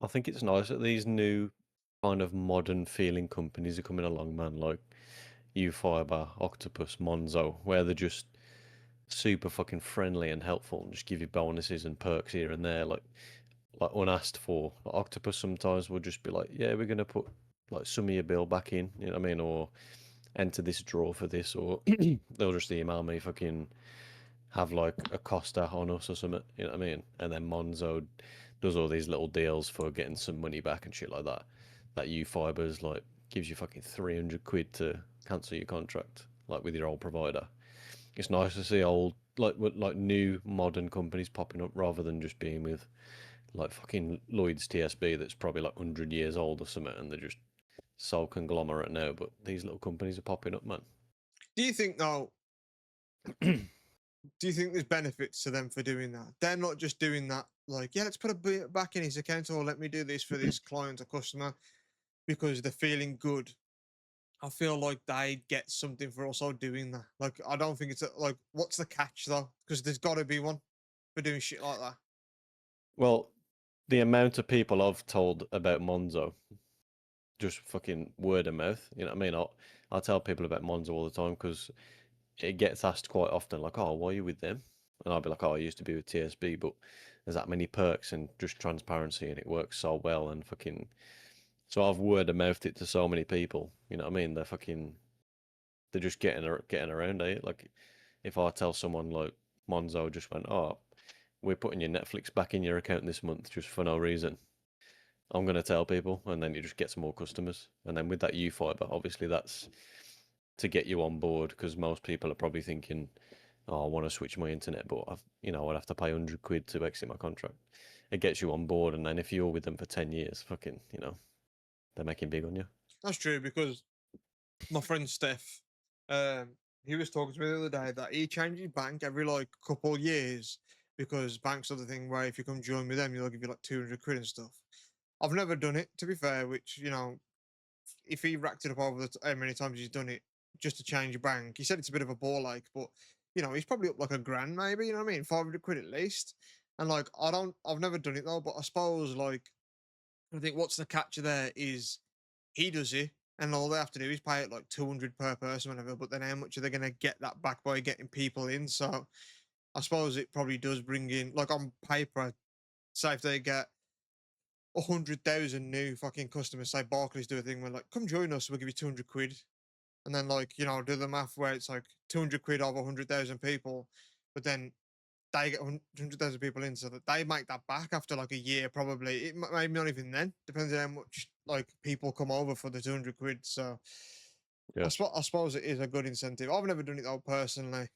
I think it's nice that these new kind of modern feeling companies are coming along, man. Like Ufiber, Octopus, Monzo, where they're just super fucking friendly and helpful and just give you bonuses and perks here and there, like unasked for. Like Octopus sometimes will just be like, yeah, we're gonna put like some of your bill back in, you know what I mean, or enter this draw for this, or they'll just email me fucking have like a Costa on us or something, you know what I mean? And then Monzo does all these little deals for getting some money back and shit like that. That U-Fibers like gives you fucking 300 quid to cancel your contract, like with your old provider. It's nice to see old like new modern companies popping up rather than just being with like fucking Lloyd's TSB that's probably like 100 years old or something and they're just so conglomerate now. But these little companies are popping up, man. Do you think though? Do you think there's benefits to them for doing that? They're not just doing that, like, yeah, let's put a bit back in his account, or let me do this for this client or customer because they're feeling good. I feel like they get something for also doing that. Like, I don't think it's like, what's the catch though? Because there's got to be one for doing shit like that. Well, the amount of people I've told about Monzo, just fucking word of mouth, you know what I mean? I'll tell people about Monzo all the time because it gets asked quite often, like, oh, why are you with them? And I'll be like, oh, I used to be with TSB, but there's that many perks and just transparency and it works so well and fucking. So I've word of mouthed it to so many people, you know what I mean? They're just getting around it. Like, if I tell someone like Monzo just went, oh, we're putting your Netflix back in your account this month just for no reason. I'm going to tell people, and then you just get some more customers. And then with that U-Fiber, obviously that's to get you on board because most people are probably thinking, oh, I want to switch my internet, but I'd have to pay 100 quid to exit my contract. It gets you on board, and then if you're with them for 10 years, fucking, they're making big on you. That's true because my friend Steph, um, he was talking to me the other day that he changes bank every like couple years because banks are the thing where if you come join with them, they'll give you like 200 quid and stuff. I've never done it, to be fair, which, if he racked it up over how many times he's done it just to change a bank, he said it's a bit of a ball like, but he's probably up like a grand maybe, you know what I mean? 500 quid at least. And like, I've never done it though, but I suppose like, I think what's the catch there is he does it, and all they have to do is pay it like 200 per person, whatever. But then how much are they going to get that back by getting people in? So I suppose it probably does bring in, like on paper, say if they get 100,000 new fucking customers, say Barclays do a thing where like, come join us, we'll give you 200 quid. And then like, do the math where it's like 200 quid over 100,000 people, but then they get 100,000 people in, so that they make that back after like a year, probably. Maybe not even then, depends on how much like people come over for the 200 quid. So Yeah. I suppose it is a good incentive. I've never done it though personally.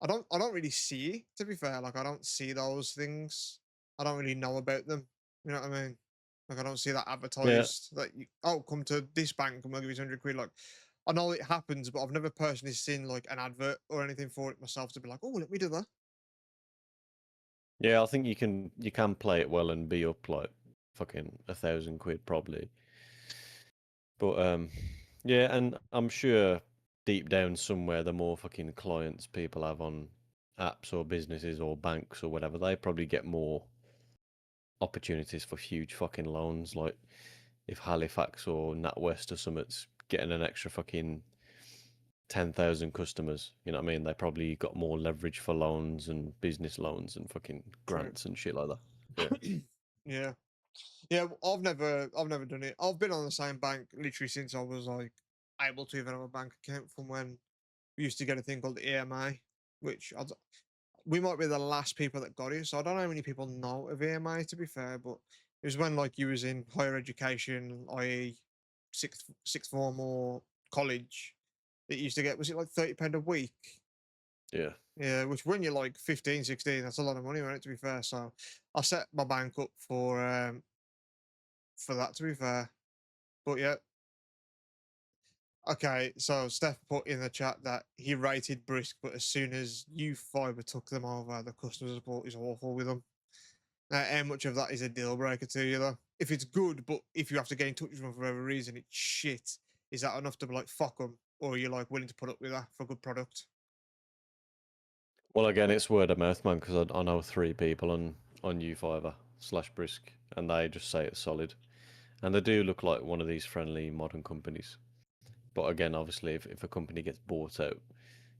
I don't really see it, to be fair. Like I don't see those things. I don't really know about them. You know what I mean? Like I don't see that Yeah. advertised that come to this bank and we'll give you 200 quid. Like I know it happens, but I've never personally seen like an advert or anything for it myself to be like, oh, let me do that. Yeah, I think you can play it well and be up like fucking 1,000 quid probably. But yeah, and I'm sure deep down somewhere, the more fucking clients people have on apps or businesses or banks or whatever, they probably get more opportunities for huge fucking loans. Like if Halifax or NatWest or something's getting an extra fucking 10,000 customers, you know what I mean? They probably got more leverage for loans and business loans and fucking True. grants and shit like that. Yeah. Yeah. Yeah, I've never done it. I've been on the same bank literally since I was like able to even have a bank account from when we used to get a thing called EMA, which we might be the last people that got it. So I don't know how many people know of EMA, to be fair, but it was when like you was in higher education, i.e. sixth form or college, that you used to get, was it like £30 a week? Yeah. Yeah, which when you're like 15, 16, that's a lot of money, right? To be fair. So I set my bank up for that, to be fair. But yeah, okay. So Steph put in the chat that he rated Brisk, but as soon as you Fiber took them over, the customer support is awful with them. Now, how much of that is a deal breaker to you, though? If it's good, but if you have to get in touch with them for whatever reason, it's shit. Is that enough to be like fuck them, or are you like willing to put up with that for a good product? Well, again, it's word of mouth, man, because I know 3 people on U5, slash brisk, and they just say it's solid. And they do look like one of these friendly modern companies. But again, obviously, if a company gets bought out,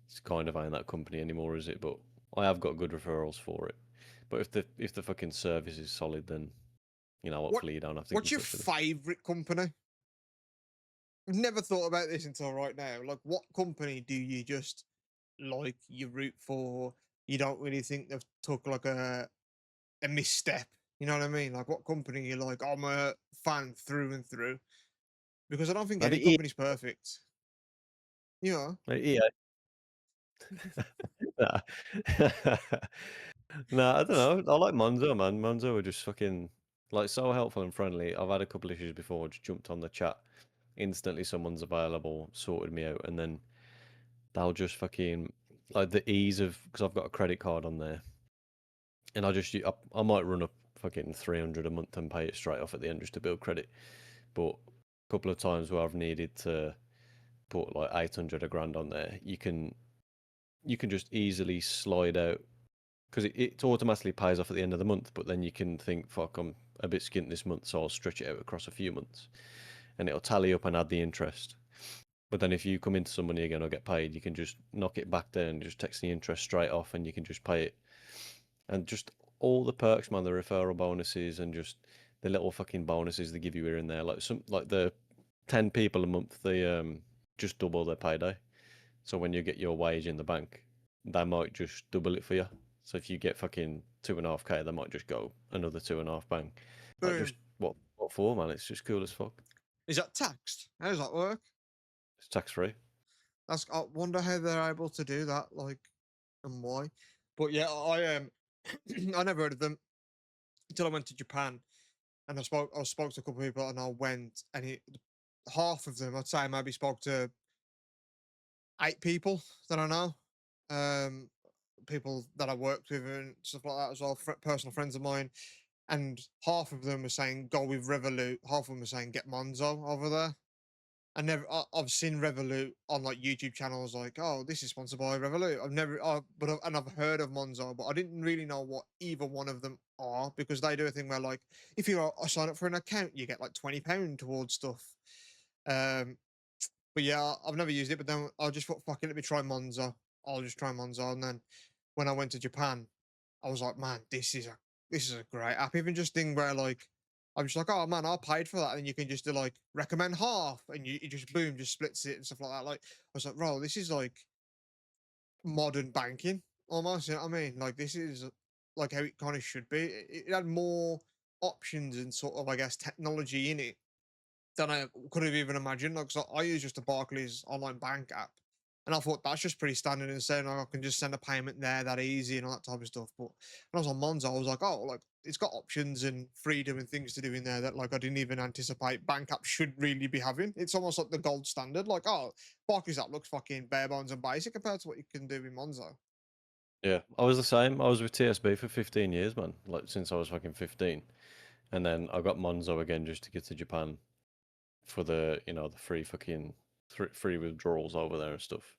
it's kind of ain't that company anymore, is it? But I have got good referrals for it. But if the fucking service is solid, then What hopefully you don't have to get in What's your touch with them. favorite company? I've never thought about this until right now. Like, what company do you just like? You root for? You don't really think they've took like a misstep. You know what I mean? Like, what company you like? I'm a fan through and through because I don't think any Maybe E. company's perfect. You know? Maybe EA. Nah. Nah, I don't know. I like Monzo, man. Monzo are just fucking like so helpful and friendly. I've had a couple issues before, just jumped on the chat. Instantly someone's available, sorted me out, and then they'll just fucking like the ease of because I've got a credit card on there, and I might run up fucking 300 a month and pay it straight off at the end just to build credit. But a couple of times where I've needed to put like 800 a grand on there, you can just easily slide out because it automatically pays off at the end of the month. But then you can think, fuck, I'm a bit skint this month, so I'll stretch it out across a few months, and it'll tally up and add the interest. But then if you come into some money again or get paid, you can just knock it back down, just text the interest straight off, and you can just pay it. And just all the perks, man, the referral bonuses and just the little fucking bonuses they give you here and there, like the 10 people a month, they just double their payday. So when you get your wage in the bank, they might just double it for you. So if you get fucking 2.5K, they might just go another 2.5 bang. Like just Boom. what for, man? It's just cool as fuck. Is that taxed? How does that work? It's tax free. I wonder how they're able to do that, like, and why. But yeah, I never heard of them until I went to Japan, and I spoke to a couple of people, and I went, and half of them, I'd say, I maybe spoke to 8 people that I know, um, people that I worked with and stuff like that as well, personal friends of mine, and half of them were saying go with Revolut, half of them were saying get Monzo over there. I've seen Revolut on like YouTube channels, like, oh, this is sponsored by Revolut. And I've heard of Monzo, but I didn't really know what either one of them are because they do a thing where, like, if you sign up for an account, you get like £20 towards stuff. Um, but yeah, I've never used it. But then I just thought, fuck it, let me try Monzo. I'll just try Monzo. And then when I went to Japan, I was like, man, this is a great app. Even just thing where, like, I'm just like, oh man, I paid for that, and you can just do like recommend half, and you just boom, just splits it and stuff like that. Like, I was like, bro, this is like modern banking almost. You know what I mean? Like, this is like how it kind of should be. It had more options and sort of, I guess, technology in it than I could have even imagined. Like, so I use just a Barclays online bank app, and I thought that's just pretty standard and saying, like, I can just send a payment there that easy and all that type of stuff. But when I was on Monzo, I was like, oh, like, it's got options and freedom and things to do in there that, like, I didn't even anticipate bank apps should really be having. It's almost like the gold standard. Like, oh, Barclays app looks fucking bare bones and basic compared to what you can do in Monzo. Yeah, I was the same. I was with TSB for 15 years, man. Like since I was fucking 15, and then I got Monzo again just to get to Japan for the free fucking free withdrawals over there and stuff.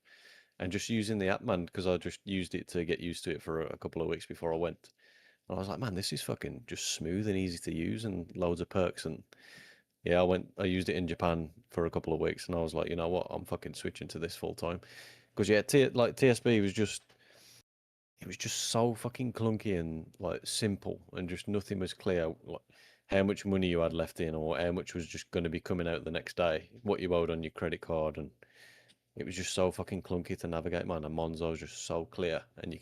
And just using the app, man, because I just used it to get used to it for a couple of weeks before I went. And I was like, man, this is fucking just smooth and easy to use and loads of perks. And yeah, I used it in Japan for a couple of weeks, and I was like, you know what, I'm fucking switching to this full time. Because yeah, like TSB was just it was just so fucking clunky and like simple, and just nothing was clear. Like how much money you had left in, or how much was just going to be coming out the next day, what you owed on your credit card, and it was just so fucking clunky to navigate, man. And Monzo's just so clear, and you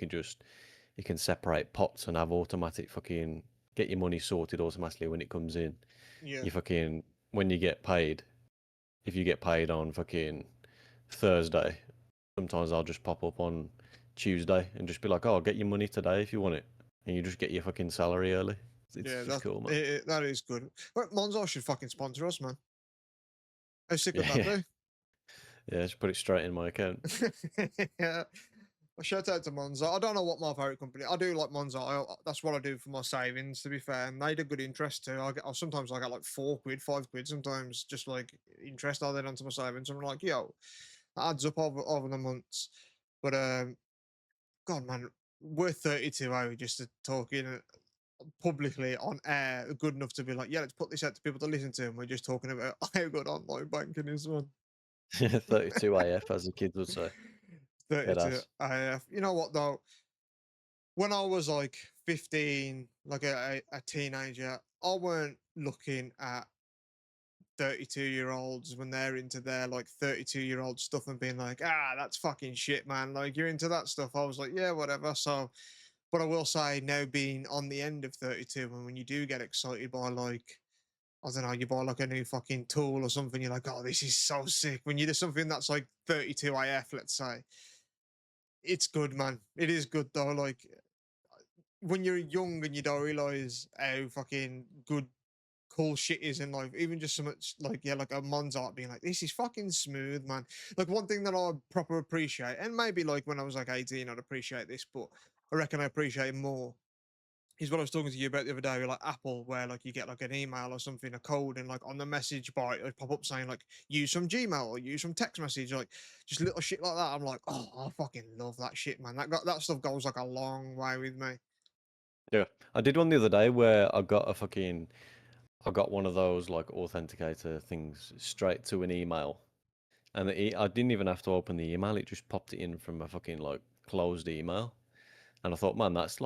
can separate pots and have automatic fucking get your money sorted automatically when it comes in. Yeah, You fucking when you get paid, if you get paid on fucking Thursday, sometimes I'll just pop up on Tuesday and just be like, "Oh, I'll get your money today if you want it," and you just get your fucking salary early. It's yeah, just cool, man. that is good. But Monzo should fucking sponsor us, man. How sick would Yeah, that yeah, be? yeah. Just put it straight in my account. Yeah. Well, shout out to Monzo. I don't know what my favorite company. I do like Monzo. That's what I do for my savings. To be fair, and they do good interest too. Sometimes I get like 4 quid, 5 quid, sometimes just like interest added onto my savings. I'm like, yo, that adds up over the months. But God, man, we're 32 hours just to talking. publicly on air good enough to be like, yeah, let's put this out to people to listen to. And we're just talking about how good online banking is, man. 32 AF, as the kids would say. Head 32 ass. AF. You know what though? When I was like 15, like a teenager, I weren't looking at 32-year-olds when they're into their like 32-year-old stuff and being like, ah, that's fucking shit, man. Like you're into that stuff. I was like, yeah, whatever. So, but I will say now being on the end of 32, and when you do get excited by like, I don't know, you buy like a new fucking tool or something, you're like, oh, this is so sick. When you do something that's like 32 AF, let's say, it's good, man. It is good though. Like when you're young and you don't realize how fucking good cool shit is in life, even just so much like yeah, like a Monzo being like, this is fucking smooth, man. Like one thing that I proper appreciate, and maybe like when I was like 18, I'd appreciate this, but I reckon I appreciate it more. Is what I was talking to you about the other day with like Apple, where like you get like an email or something, a code, and like on the message bar it would pop up saying like use some Gmail or use some text message, like just little shit like that. I'm like, oh, I fucking love that shit, man. That stuff goes like a long way with me. Yeah. I did one the other day where I got one of those like authenticator things straight to an email. And I didn't even have to open the email, it just popped it in from a fucking like closed email. And I thought, man, that's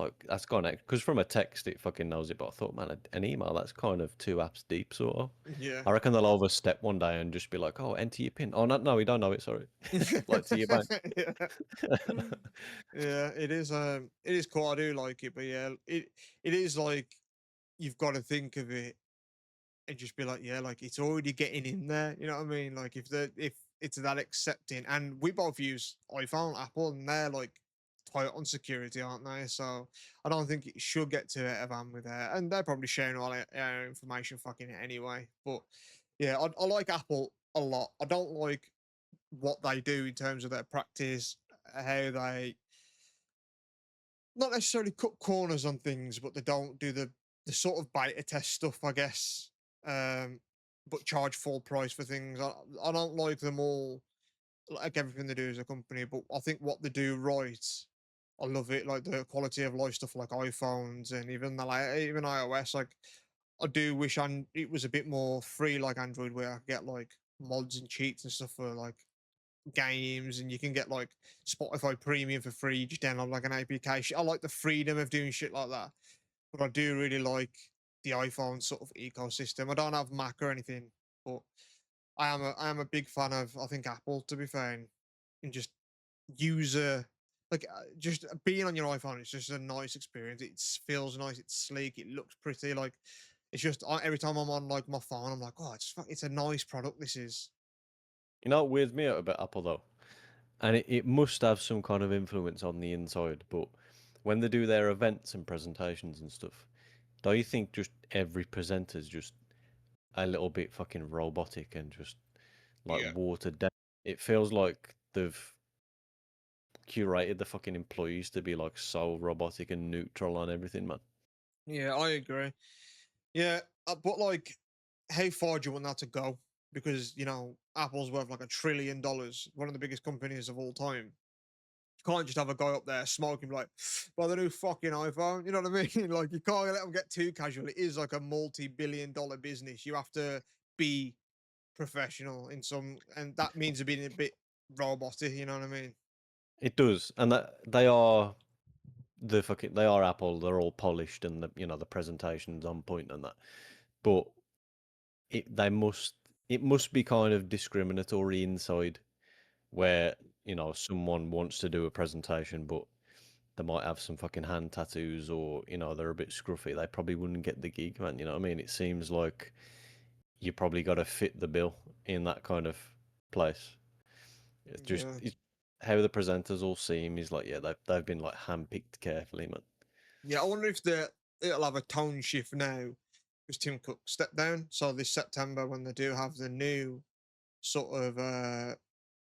gone because from a text it fucking knows it. But I thought, man, an email that's kind of two apps deep, sort of. Yeah. I reckon they'll overstep one day and just be like, oh, enter your pin. Oh, no, we don't know it. Sorry, like to your bank. Yeah. Yeah, it is cool. I do like it, but yeah, it is like you've got to think of it and just be like, yeah, like it's already getting in there. You know what I mean? Like if it's that accepting, and we both use iPhone, Apple, and they're like tight on security, aren't they? So I don't think it should get to it van with that, and they're probably sharing all our information fucking it anyway. But yeah, I like Apple a lot. I don't like what they do in terms of their practice, how they not necessarily cut corners on things, but they don't do the sort of beta test stuff, I guess. Um, but charge full price for things. I don't like them all, like everything they do as a company. But I think what they do right, I love it. Like the quality of life stuff, like iPhones and even even iOS. Like I do wish it was a bit more free, like Android, where I could get like mods and cheats and stuff for like games, and you can get like Spotify Premium for free. You just download like an APK. I like the freedom of doing shit like that, but I do really like the iPhone sort of ecosystem. I don't have Mac or anything, but I am a big fan of I think Apple to be fair, and just user like just being on your iPhone. It's just a nice experience. It feels nice. It's sleek. It looks pretty. Like it's just every time I'm on like my phone, I'm like, oh, it's a nice product. This is. You know what weirds me out about Apple though, and it must have some kind of influence on the inside. But when they do their events and presentations and stuff, do you think just every presenter's just a little bit fucking robotic and just like Yeah. watered down? It feels like they've curated the fucking employees to be like so robotic and neutral on everything, man. Yeah, I agree. Yeah, but like, how far do you want that to go? Because Apple's worth like $1 trillion, one of the biggest companies of all time. You can't just have a guy up there smoking like, well, the new fucking iPhone. You know what I mean? Like, you can't let them get too casual. It is like a multi-billion-dollar business. You have to be professional in some, and that means being a bit robotic. You know what I mean? It does, and that they are Apple. They're all polished, and the presentation's on point and that. But they must it must be kind of discriminatory inside where someone wants to do a presentation, but they might have some fucking hand tattoos or they're a bit scruffy. They probably wouldn't get the gig, man. You know what I mean? It seems like you probably got to fit the bill in that kind of place. It's just Yeah. how the presenters all seem is like, yeah, they've been like handpicked carefully, man. Yeah, I wonder if it'll have a tone shift now because Tim Cook stepped down. So this September, when they do have the new sort of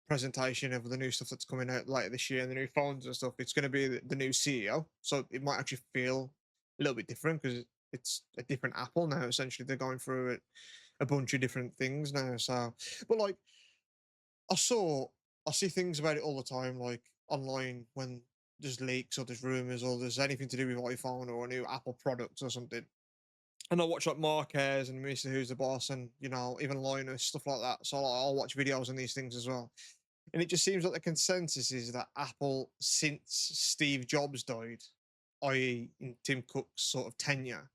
presentation of the new stuff that's coming out later this year and the new phones and stuff, it's going to be the new CEO. So it might actually feel a little bit different because it's a different Apple now. Essentially, they're going through a bunch of different things now. So, but like I saw, I see things about it all the time, like online when there's leaks or there's rumors or there's anything to do with iPhone or a new Apple product or something. And I watch like Marquez and Mr. Who's the Boss and even Linus stuff like that. So I'll watch videos on these things as well. And it just seems like the consensus is that Apple, since Steve Jobs died, i.e., in Tim Cook's sort of tenure,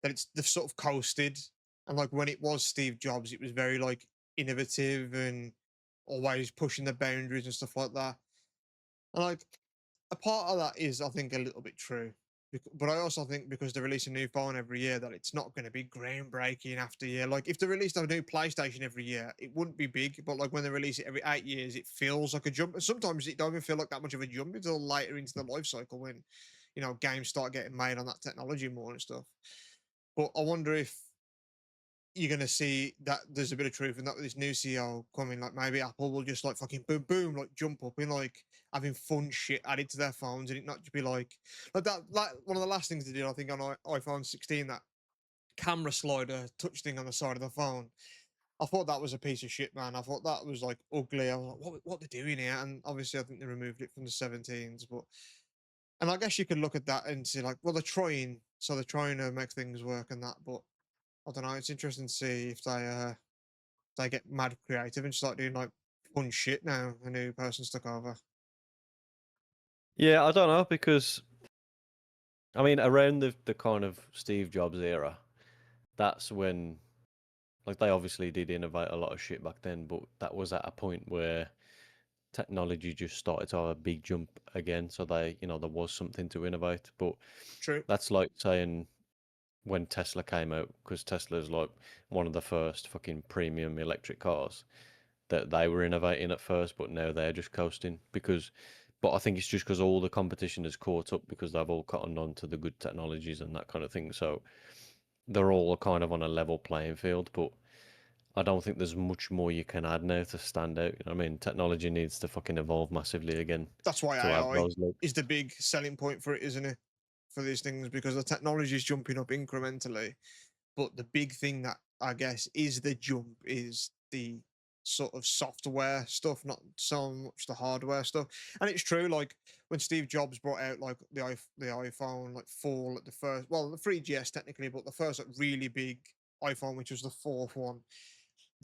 that they've sort of coasted. And like when it was Steve Jobs, it was very like innovative and always pushing the boundaries and stuff like that. And like a part of that is, I think, a little bit true. But I also think because they release a new phone every year, that it's not going to be groundbreaking after year. Like if they released a new PlayStation every year, it wouldn't be big. But like when they release it every 8 years, it feels like a jump. And sometimes it don't even feel like that much of a jump until later into the life cycle when games start getting made on that technology more and stuff. But I wonder if you're gonna see that there's a bit of truth in that with this new CEO coming. Like maybe Apple will just like fucking boom boom like jump up in like having fun shit added to their phones and it not just be like that, like one of the last things they did I think on iPhone 16, that camera slider touch thing on the side of the phone. I thought that was a piece of shit, man. I thought that was like ugly. I was like, what they're doing here? And obviously I think they removed it from the 17s, but and I guess you could look at that and say like, well, they're trying to make things work and that, but I don't know. It's interesting to see if they get mad creative and start doing like fun shit now. A new person's took over. Yeah, I don't know because I mean around the kind of Steve Jobs era, that's when like they obviously did innovate a lot of shit back then, but that was at a point where technology just started to have a big jump again. So there was something to innovate. But True. that's like saying when Tesla came out, because Tesla's like one of the first fucking premium electric cars that they were innovating at first, but now they're just coasting but I think it's just because all the competition has caught up because they've all cottoned on to the good technologies and that kind of thing. So they're all kind of on a level playing field, but I don't think there's much more you can add now to stand out. You know what I mean? Technology needs to fucking evolve massively again That's why to have AI those legs. is the big selling point for it, isn't it? For these things, because the technology is jumping up incrementally. But the big thing that I guess is the jump is the sort of software stuff, not so much the hardware stuff. And it's true, like when Steve Jobs brought out like the iPhone like 4, like the first, well, the 3GS technically, but the first like really big iPhone, which was the fourth one,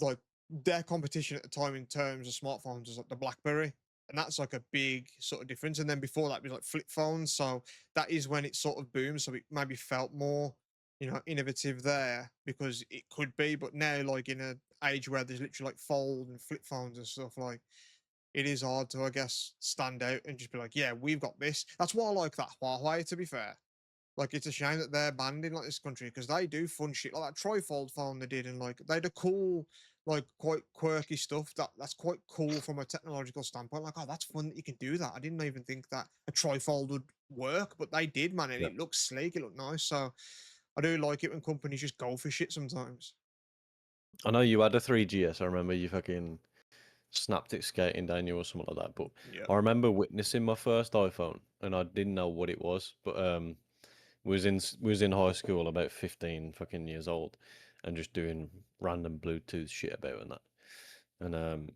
like their competition at the time in terms of smartphones was like the BlackBerry, and that's like a big sort of difference. And then before that was like flip phones, so that is when it sort of boomed. So it maybe felt more, innovative there because it could be. But now, like in an age where there's literally like fold and flip phones and stuff, like it is hard to, I guess, stand out and just be like, yeah, we've got this. That's why I like that Huawei. To be fair, like it's a shame that they're banned in like this country because they do fun shit like that trifold phone they did, and like they had a cool, like quite quirky stuff that's quite cool from a technological standpoint. Like, oh, that's fun that you can do that. I didn't even think that a trifold would work, but they did, man, and Yeah. it looks sleek, it looked nice. So I do like it when companies just go for shit sometimes. I know you had a 3GS. I remember you fucking snapped it skating down you or something like that. But Yeah, I remember witnessing my first iPhone and I didn't know what it was. But we was in high school about 15 fucking years old and just doing random Bluetooth shit about and that. And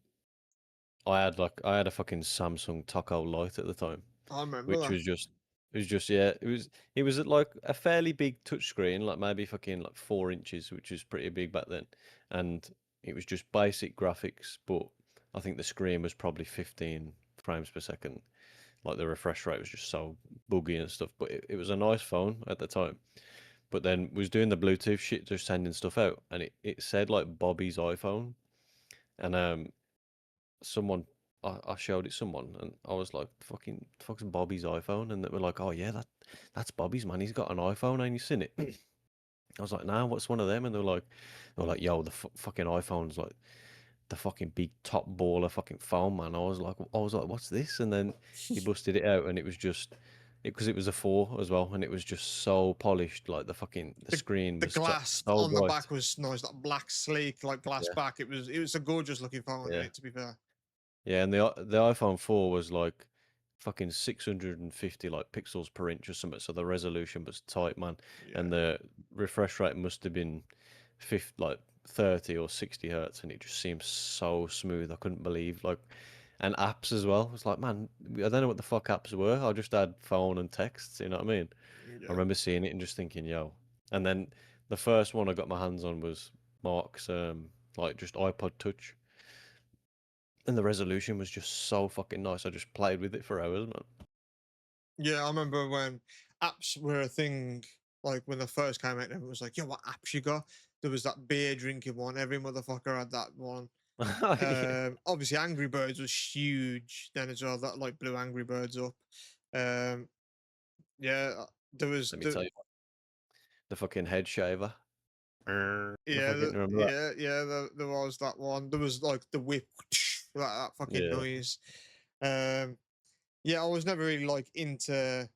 I had a fucking Samsung Taco Light at the time, I remember which that. was just yeah, it was at like a fairly big touchscreen, like maybe fucking like 4 inches, which was pretty big back then, and it was just basic graphics, but I think the screen was probably 15 frames per second. Like the refresh rate was just so buggy and stuff, but it was a nice phone at the time. But then was doing the Bluetooth shit, just sending stuff out, and it said like Bobby's iPhone, and someone I showed it someone and I was like, fucking Bobby's iPhone, and they were like, oh yeah, that's Bobby's, man. He's got an iPhone, ain't you seen it? I was like, nah, what's one of them? And they were like, yo, the fucking iPhone's like the fucking big top baller fucking phone, man. I was like, what's this? And then he busted it out, and it was just because it was a 4 as well, and it was just so polished, like the The screen the was so, glass so on the bright. back was nice, that black sleek like glass Yeah, back. It was a gorgeous looking phone in yeah. it, to be fair. Yeah, and the iPhone 4 was like fucking 650 like pixels per inch or something, so the resolution was tight, man. Yeah. And the refresh rate must have been 50, like 30 or 60 hertz, and it just seemed so smooth. I couldn't believe like and apps as well. It's like, man, I don't know what the fuck apps were. I just had phone and texts. You know what I mean? I Yeah. remember seeing it and just thinking, yo. And then the first one I got my hands on was Mark's like just iPod Touch, and the resolution was just so fucking nice. I just played with it for hours, man. Yeah, I remember when apps were a thing, like when they first came out, everyone was like, "Yo, what apps you got?" There was that beer drinking one. Every motherfucker had that one. Yeah. Obviously, Angry Birds was huge then as well. That like blew Angry Birds up. Um, yeah, there was Let me tell you, the fucking head shaver. The fucking remember that? there was that one. There was like the whip, that fucking Yeah, noise. Um, yeah, I was never really like into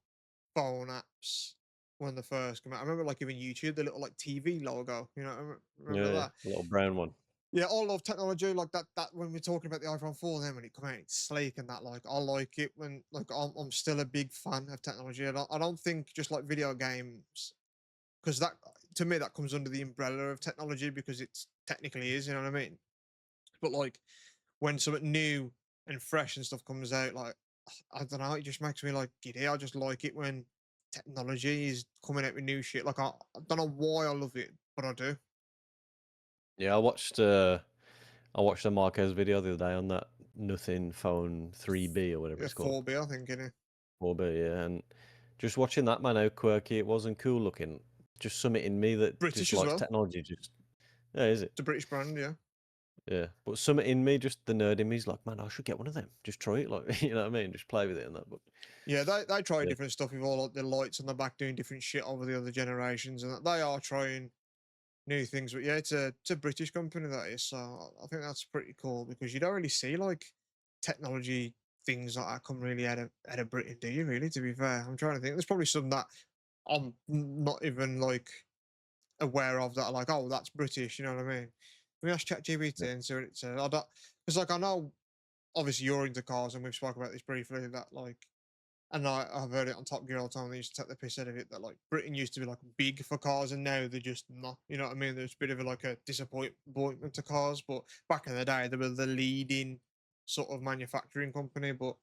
phone apps when they first came out. I remember like even YouTube, the little like TV logo. You know, remember yeah, that? the little brown one. Yeah, I love technology like that. That when we're talking about the iPhone 4, then when it come out, it's sleek and that. Like, I like it when like I'm still a big fan of technology. I don't think just like video games, because that to me that comes under the umbrella of technology because it's technically is. You know what I mean? But like when something new and fresh and stuff comes out, like I don't know, it just makes me like giddy. I just like it when technology is coming out with new shit. Like I don't know why I love it, but I do. Yeah, I watched a Marquez video the other day on that Nothing Phone 3B or whatever Yeah, it's called. 4B, I think, innit? 4B, yeah, and just watching that man, how quirky it was and cool looking. Just something in me that just British as likes well. technology. Just yeah, is it? It's a British brand, yeah. Yeah, but something in me, just the nerd in me, is like, man, I should get one of them. Just try it, like you know what I mean. Just play with it and that. But Yeah, they try yeah, different stuff with all like the lights on the back doing different shit over the other generations, and that they are trying new things. But yeah, it's a British company that is, so I think that's pretty cool because you don't really see like technology things like that come really out of Britain, do you? Really, to be fair, I'm trying to think. There's probably some that I'm not even like aware of that are like, oh, that's British. You know what I mean? We ask yeah, ChatGPT and see what it says. I don't because like I know obviously you're into cars and we've spoken about this briefly that like and I've heard it on Top Gear all the time. They used to take the piss out of it that like Britain used to be like big for cars, and now they're just not. You know what I mean? There's a bit of like a disappointment to cars, but back in the day they were the leading sort of manufacturing company. But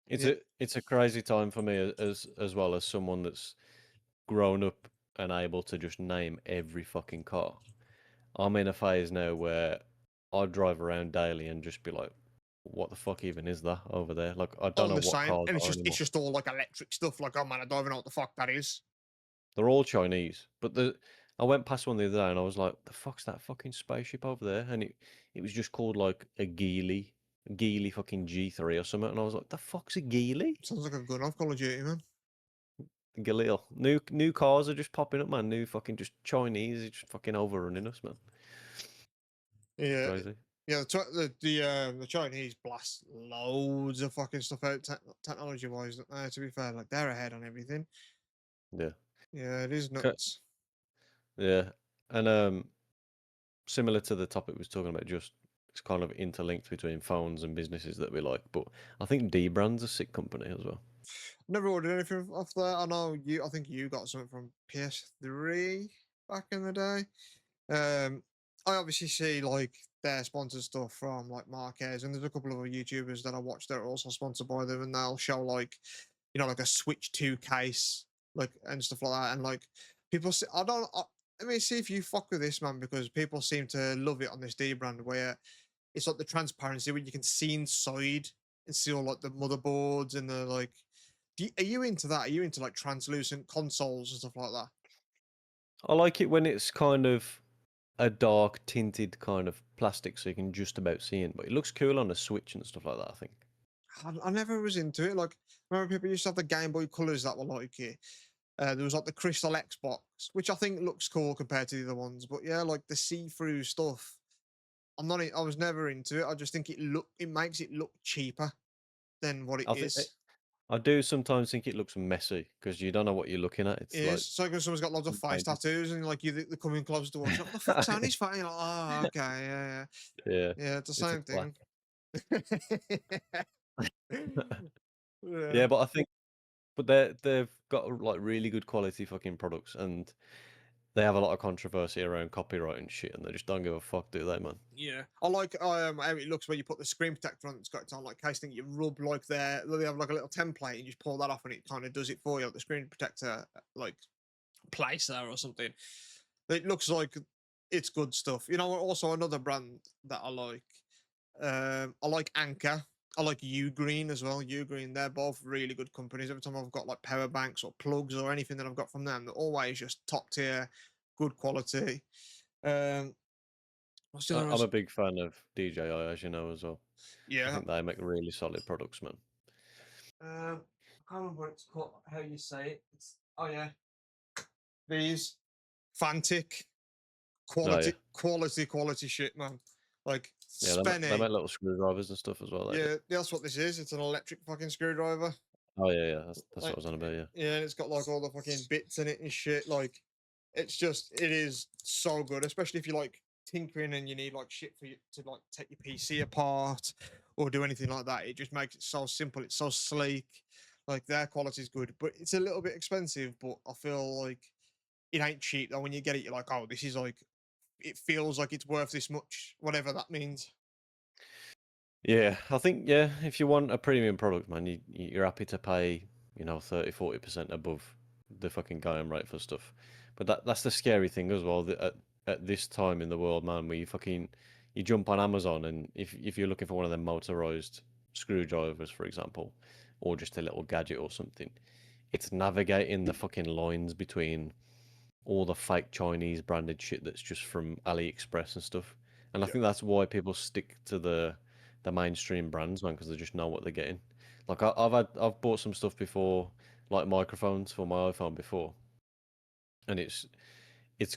it's yeah, a crazy time for me as well as someone that's grown up and able to just name every fucking car. I'm in a phase now where I drive around daily and just be like, what the fuck even is that over there? Like, I don't I'm know the what same, cars and it's are just it's anymore. just all like electric stuff. Like, oh man, I don't even know what the fuck that is. They're all Chinese. But I went past one the other day and I was like, the fuck's that fucking spaceship over there? And it was just called like a Geely fucking G3 or something. And I was like, the fuck's a Geely? Sounds like a gun off Call of Duty, man. Galil. New cars are just popping up, man. New fucking just Chinese, just fucking overrunning us, man. Yeah, Crazy. yeah. The Chinese blast loads of fucking stuff out technology wise. To be fair, like they're ahead on everything. Yeah. Yeah, it is Okay. nuts. Yeah. And similar to the topic we was talking about, just it's kind of interlinked between phones and businesses that we like. But I think dbrand's a sick company as well. Never ordered anything off there. I know you. I think you got something from PS3 back in the day. I obviously see like their sponsored stuff from like Marquez, and there's a couple of other YouTubers that I watch that are also sponsored by them, and they'll show like like a Switch 2 case, like and stuff like that, and like people. I don't. Let me see if you fuck with this, man, because people seem to love it on this D brand where it's like the transparency where you can see inside and see all like the motherboards and the like. Are you into that? Are you into like translucent consoles and stuff like that? I like it when it's kind of a dark tinted kind of plastic, so you can just about see it. But it looks cool on a Switch and stuff like that. I think. I never was into it. Like, remember people used to have the Game Boy Colors that were like it. There was like the Crystal Xbox, which I think looks cool compared to the other ones. But yeah, like the see-through stuff, I'm not. I was never into it. I just think it makes it look cheaper than what it I think is. I do sometimes think it looks messy because you don't know what you're looking at. It It's is. like So when someone's got loads of face painted. tattoos and like they're coming close to watch, like, what the fuck's on his face? You're like, oh, okay, yeah, yeah, Yeah, yeah. It's the it's a same class. thing. Yeah. Yeah, but I think, but they've got like really good quality fucking products, and they have a lot of controversy around copyright and shit, and they just don't give a fuck, do they, man? Yeah, I like how it looks when you put the screen protector on. It's got its own like case thing. You rub like they have like a little template, and you just pull that off, and it kind of does it for you. Like the screen protector like place there or something. It looks like it's good stuff. You know, also another brand that I like. I like Anchor. I like UGREEN as well. UGREEN, they're both really good companies. Every time I've got like power banks or plugs or anything that I've got from them, they're always just top tier, good quality. Um, what's the other I'm ones? a big fan of DJI, as you know, as well. I Yeah. think they make really solid products, man. I can't remember what it's called, how you say it. Oh yeah, these Fantic Oh yeah, quality shit, man. Like yeah, they Spenny. make little screwdrivers and stuff as well. They do. Yeah, that's what this is. It's an electric fucking screwdriver. Oh yeah, yeah, that's what I Like, was on about. Yeah, yeah, and it's got like all the fucking bits in it and shit. Like, it is so good, especially if you like tinkering and you need like shit for you to like take your PC apart or do anything like that. It just makes it so simple. It's so sleek. Like their quality is good, but it's a little bit expensive. But I feel like it ain't cheap. Though when you get it, you're like, oh, this is like, it feels like it's worth this much, whatever that means. yeah. I think yeah, if you want a premium product, man, you're happy to pay 30-40% above the fucking going rate for stuff. But that's the scary thing as well. That at this time in the world, man, where you jump on Amazon and if you're looking for one of them motorized screwdrivers, for example, or just a little gadget or something, it's navigating the fucking lines between all the fake Chinese branded shit that's just from AliExpress and stuff. And I Yeah. think that's why people stick to the mainstream brands, man, because they just know what they're getting. Like I've bought some stuff before, like microphones for my iPhone before, and it's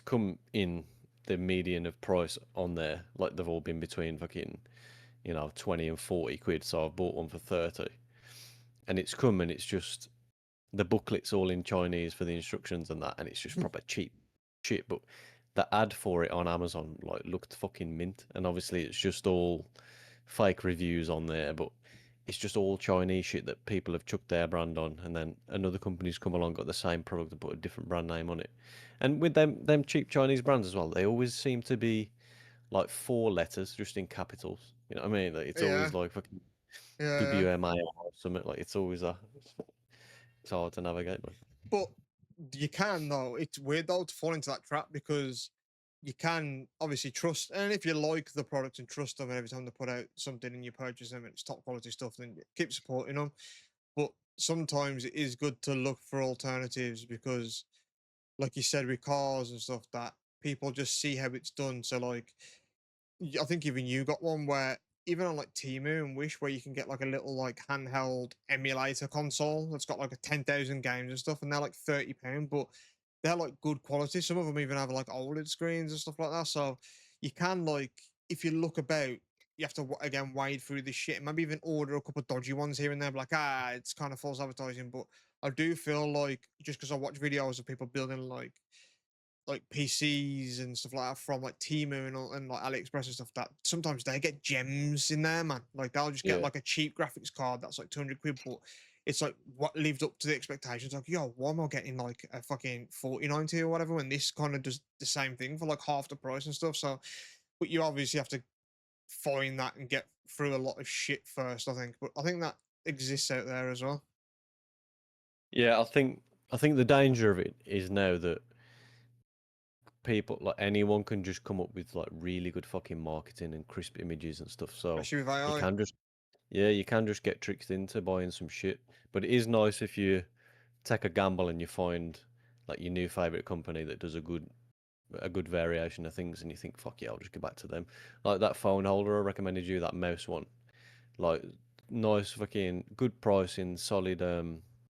come in the median of price on there. Like they've all been between fucking 20 and 40 quid. So I've bought one for 30, and it's come and it's just the booklet's all in Chinese for the instructions and that, and it's just proper cheap shit. But the ad for it on Amazon like looked fucking mint, and obviously it's just all fake reviews on there, but it's just all Chinese shit that people have chucked their brand on, and then another company's come along got the same product and put a different brand name on it. And with them cheap Chinese brands as well, they always seem to be like four letters just in capitals. You know what I mean? Like, it's Yeah. always like fucking Yeah. WMA or something. Like it's always a. It's hard to navigate, but But you can though. It's weird though to fall into that trap because you can obviously trust, and if you like the product and trust them, and every time they put out something and you purchase them and it's top quality stuff, then keep supporting them. But sometimes it is good to look for alternatives because, like you said, with cars and stuff, that people just see how it's done. So like I think even you got one where even on like Temu and Wish, where you can get like a little like handheld emulator console that's got like a 10,000 games and stuff, and they're like £30, but they're like good quality. Some of them even have like OLED screens and stuff like that. So you can like, if you look about, you have to again wade through this shit and maybe even order a couple of dodgy ones here and there. But like, it's kind of false advertising, but I do feel like just because I watch videos of people building like PCs and stuff like that from like Temu and like AliExpress and stuff, that sometimes they get gems in there, man. Like they'll just get yeah. like a cheap graphics card that's like 200 quid, but it's like what lived up to the expectations. Like, yo, why am I getting like a fucking 4090 or whatever when this kind of does the same thing for like half the price and stuff? So, but you obviously have to find that and get through a lot of shit first, I think. But I think that exists out there as well. Yeah, I think the danger of it is now that people like anyone can just come up with like really good fucking marketing and crisp images and stuff. So Especially with you AI. can just you can just get tricked into buying some shit. But it is nice if you take a gamble and you find like your new favorite company that does a good variation of things, and you think, fuck yeah, I'll just go back to them. Like that phone holder I recommended you, that mouse one. Like nice fucking good pricing, solid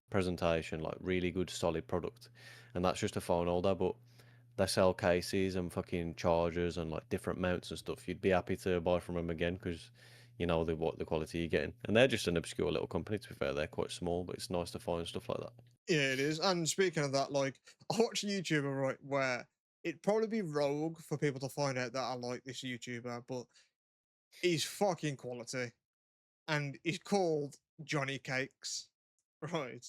presentation, like really good solid product. And that's just a phone holder, but they sell cases and fucking chargers and like different mounts and stuff. You'd be happy to buy from them again because you know what the quality you're getting. And they're just an obscure little company. To be fair, they're quite small, but it's nice to find stuff like that. Yeah, it is. And speaking of that, like I watch a YouTuber right where it'd probably be rogue for people to find out that I like this YouTuber, but he's fucking quality. And he's called Johnny Cakes, right?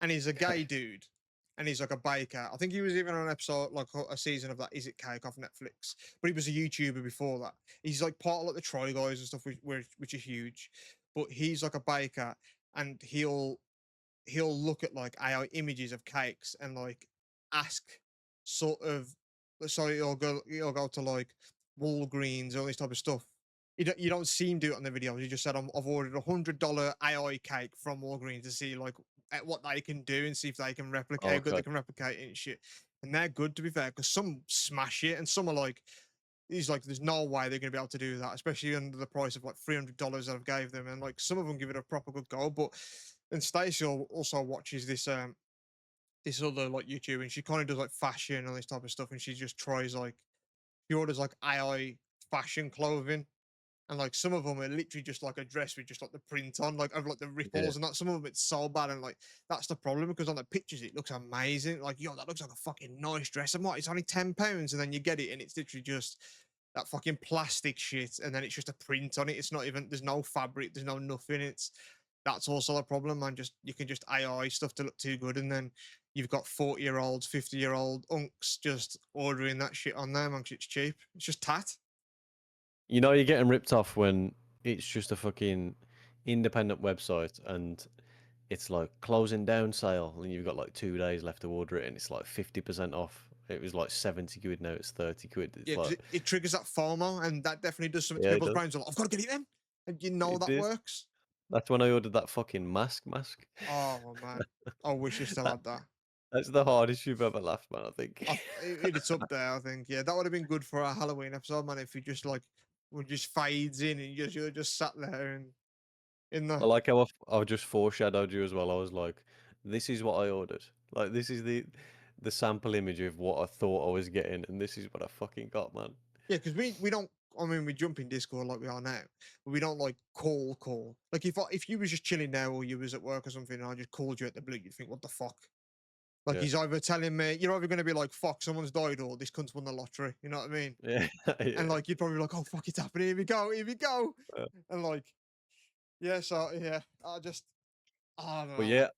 And he's a gay dude. and he's like a baker. I think he was even on an episode, like a season of that Is It Cake off Netflix. But he was a YouTuber before that. He's like part of like the Try Guys and stuff, which is huge. But he's like a baker, and he'll look at like AI images of cakes and like ask sort of so he'll go to like Walgreens, all this type of stuff. You don't see him do it on the videos. He just said, I've ordered $100 AI cake from Walgreens to see like what they can do and see if they can replicate how good Okay. they can replicate it and shit. And they're good, to be fair, because some smash it and some are like, he's like, there's no way they're going to be able to do that, especially under the price of like $300 that I've gave them. And like some of them give it a proper good go, but and Stacey also watches this other like YouTube, and she kind of does like fashion and all this type of stuff, and she just tries like she orders like AI fashion clothing, and like some of them are literally just like a dress with just like the print on, like of like the Yeah. ripples and that. Some of them it's so bad, and like that's the problem because on the pictures it looks amazing. Like, yo, that looks like a fucking nice dress. I'm like, it's only £10, and then you get it, and it's literally just that fucking plastic shit, and then it's just a print on it. It's not even there's no fabric, there's no nothing. It's that's also a problem, man. Just you can just AI stuff to look too good, and then you've got 40-year-olds, 50-year-old unks just ordering that shit on there, man, 'cause it's cheap. It's just tat. You know you're getting ripped off when it's just a fucking independent website and it's like closing down sale and you've got like 2 days left to order it and it's like 50% off. It was like 70 quid, now it's 30 quid. It's Yeah, because like, it triggers that FOMO, and that definitely does something to yeah, it people's does. brains. Like, I've got to get it then, and you know It that did. works. That's when I ordered that fucking mask. Oh man, I wish you still That, had that. that's the hardest you've ever laughed, man, I think. It's up there, I think. Yeah, that would have been good for a Halloween episode, man. If you just like would just fades in and you're just sat there and in I the like how I just foreshadowed you as well. I was like, this is what I ordered. Like, this is the sample image of what I thought I was getting, and this is what I fucking got, man. yeah, because we don't. I mean, we jump in Discord like we are now, but we don't like call. Like if you was just chilling now or you was at work or something, and I just called you at the blue, you'd think, what the fuck? Like Yeah. he's either telling me you're either going to be like, fuck, someone's died, or this cunt's won the lottery. You know what I mean? Yeah. And Yeah. like you'd probably be like, oh fuck, it's happening. Here we go. Uh, And like, yeah, so yeah, I don't But know, yeah, man.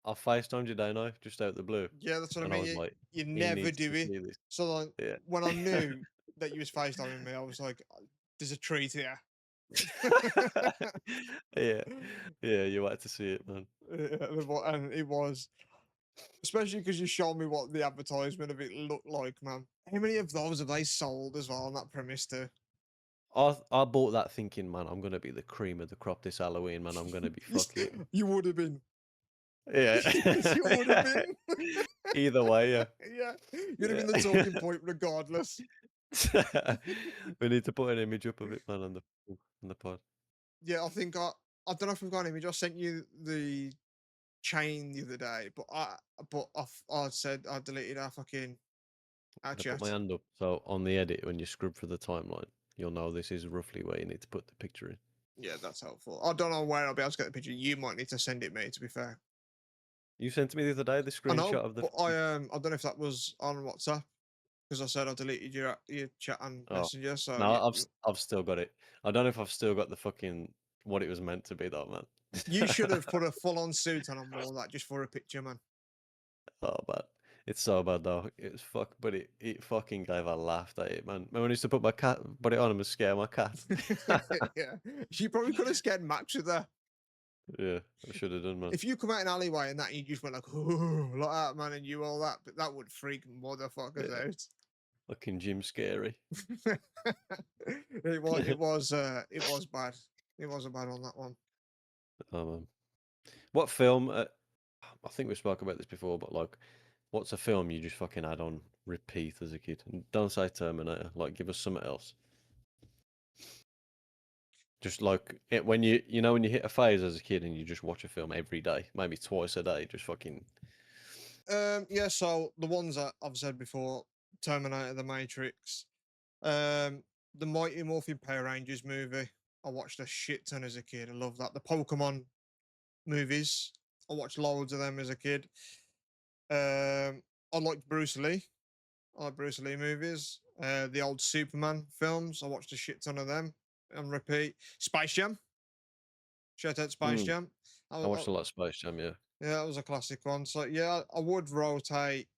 I FaceTimed you, don't I? Just out the blue. Yeah, that's what I And I mean. was You, like, you he never needs do to it. see this. So like, Yeah. when I knew that you was FaceTiming me, I was like, there's a treat here. Yeah. Yeah, you had to see it, man. Yeah, and it was, especially because you showed me what the advertisement of it looked like, man. How many of those have they sold as well on that premise too? I bought that thinking, man, I'm gonna be the cream of the crop this Halloween, man. I'm gonna be Yes, fucking you would have been. yeah. You would have been. Either way, yeah. Yeah, you'd have Yeah. been the talking point regardless. We need to put an image up of it, man, on the pod. Yeah, I don't know if we've got an image. I sent you the chain the other day, I said I deleted our I put my chat. hand up. So on the edit, when you scrub through the timeline, you'll know this is roughly where you need to put the picture in. Yeah, that's helpful. I don't know where I'll be able to get the picture. You might need to send it me. To be fair, You sent to me the other day the I know, screenshot of the. but I don't know if that was on WhatsApp because I said I deleted your chat and Oh Messenger. So no, yeah, I've still got it. I don't know if I've still got the fucking what it was meant to be though, you man. should have put a full on suit on and all that just for a picture, man. Oh, bad. It's so bad though. It's fuck, but it fucking gave a laugh at it, man. Remember when I used to put it on and scare my cat. Yeah, she probably could have scared Max with that. Yeah, I should have done, man. If you come out an alleyway and that, and you just went like, "Ooh," like that, man, and you all that, but that would freak motherfuckers Yeah, out. fucking Jim Scary. It was bad. It was a bad on that one. Oh man, what film? I think we spoke about this before, but like, what's a film you just fucking had on repeat as a kid? And don't say Terminator. Like, give us something else. Just like it when you know when you hit a phase as a kid and you just watch a film every day, maybe twice a day, just fucking Yeah, so the ones that I've said before, Terminator, The Matrix, um, the Mighty Morphin Power Rangers movie. I watched a shit ton as a kid. I love that. The Pokemon movies. I watched loads of them as a kid. I liked Bruce Lee. I like Bruce Lee movies. The old Superman films. I watched a shit ton of them on repeat. Space Jam. Shout out Space Mm. Jam. I, I I, watched a lot of Space Jam, yeah. Yeah, that was a classic one. So yeah, I would rotate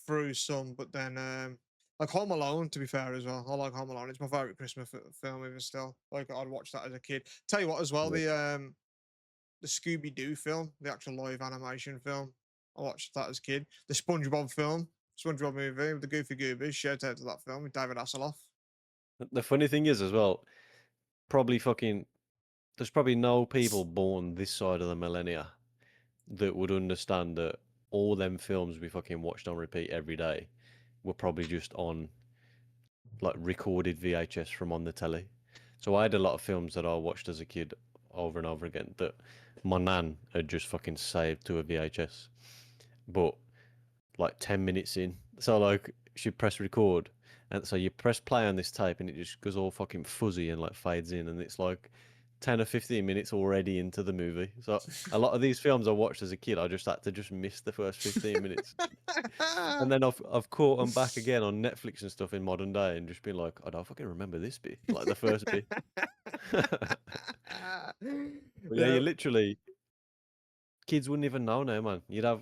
through some, but then like Home Alone, to be fair as well. I like Home Alone. It's my favorite Christmas film even still. Like I'd watch that as a kid. Tell you what, as well, Yeah. the Scooby Doo film, the actual live animation film. I watched that as a kid. The SpongeBob film, SpongeBob movie with the Goofy Goobies. Shout out to that film with David Hasselhoff. The funny thing is as well, probably fucking there's probably no people born this side of the millennia that would understand that all them films we fucking watched on repeat every day were probably just on like recorded VHS from on the telly. So I had a lot of films that I watched as a kid over and over again that my nan had just fucking saved to a VHS. But like 10 minutes in, so like she'd press record, and so you press play on this tape and it just goes all fucking fuzzy and like fades in, and it's like 10 or 15 minutes already into the movie. So a lot of these films I watched as a kid, I just had to just miss the first 15 minutes. And then I've caught them back again on Netflix and stuff in modern day and just been like, I don't fucking remember this bit, like the first bit. But yeah, you Yeah, literally, kids wouldn't even know now, man. You'd have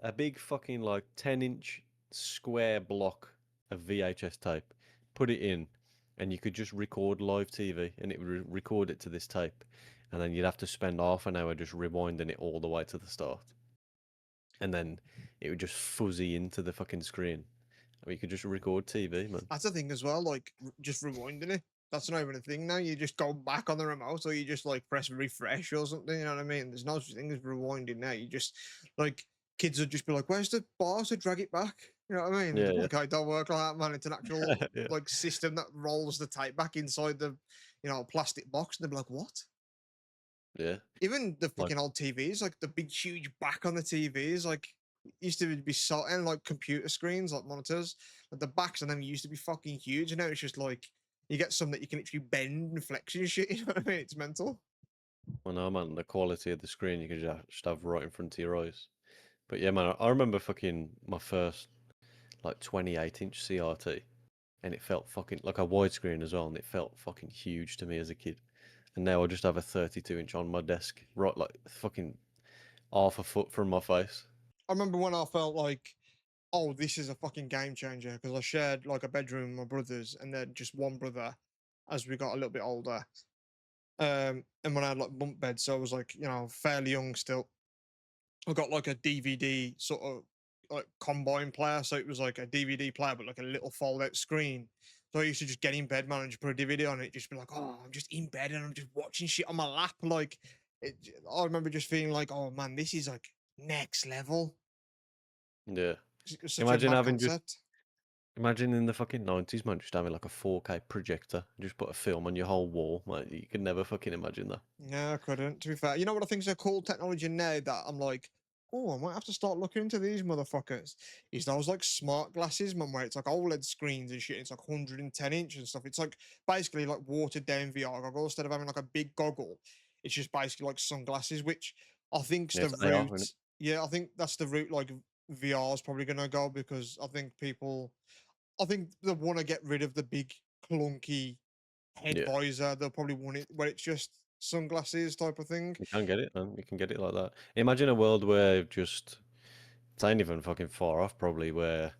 a big fucking like 10-inch square block of VHS tape, put it in, and you could just record live TV and it would record it to this tape. And then you'd have to spend half an hour just rewinding it all the way to the start. And then it would just fuzzy into the fucking screen. Or you could just record TV, man. that's the thing as well. Like just rewinding it. That's not even a thing now. You just go back on the remote, or you just like press refresh or something. You know what I mean? There's no such thing as rewinding now. You just like kids would just be like, "Where's the bar to drag it back?" You know what I mean? Yeah, Okay, it don't work like that, man. It's an actual yeah. Yeah. like system that rolls the tape back inside the plastic box, and they'd be like, "What?" Yeah. Even the Like, fucking old TVs, like the big huge back on the TVs, like used to be so, and like computer screens, like monitors, like the backs on them used to be fucking huge, and now it's just like you get some that you can literally bend and flex and shit. You know what I mean? It's mental. I know, man, the quality of the screen you could just have right in front of your eyes. But yeah, man, I remember fucking my first like 28-inch CRT, and it felt fucking like a widescreen as well, and it felt fucking huge to me as a kid. And now I just have a 32-inch on my desk, right, like fucking half a foot from my face. I remember when I felt like, oh, this is a fucking game changer because I shared like a bedroom with my brothers, and then just one brother as we got a little bit older. And when I had like bunk beds, so I was like, fairly young still. I got like a DVD sort of like combine player. So it was like a DVD player, but like a little fold out screen. So I used to just get in bed, man, and just put a DVD on it, just be like, oh, I'm just in bed and I'm just watching shit on my lap. Like, I remember just feeling like, oh man, this is like next level. Yeah. It was such a Imagine mad having just concept. imagine in the fucking 90s, man, just having like a 4K projector, just put a film on your whole wall. Like you could never fucking imagine that. Yeah, I couldn't. To be fair, you know what I think is a cool technology now that I'm like, oh, I might have to start looking into these motherfuckers. Is those like smart glasses, man, where it's like OLED screens and shit. It's like 110-inch and stuff. It's like basically like watered down VR goggles instead of having like a big goggle. It's just basically like sunglasses, which I think's Yeah, the it's AR, isn't route. it? Yeah, I think that's the route. Like VR is probably gonna go because I think they want to get rid of the big clunky head Yeah. visor. They'll probably want it where it's just sunglasses type of thing. You can get it, man. You can get it like that. Imagine a world where just it's ain't even fucking far off, probably, where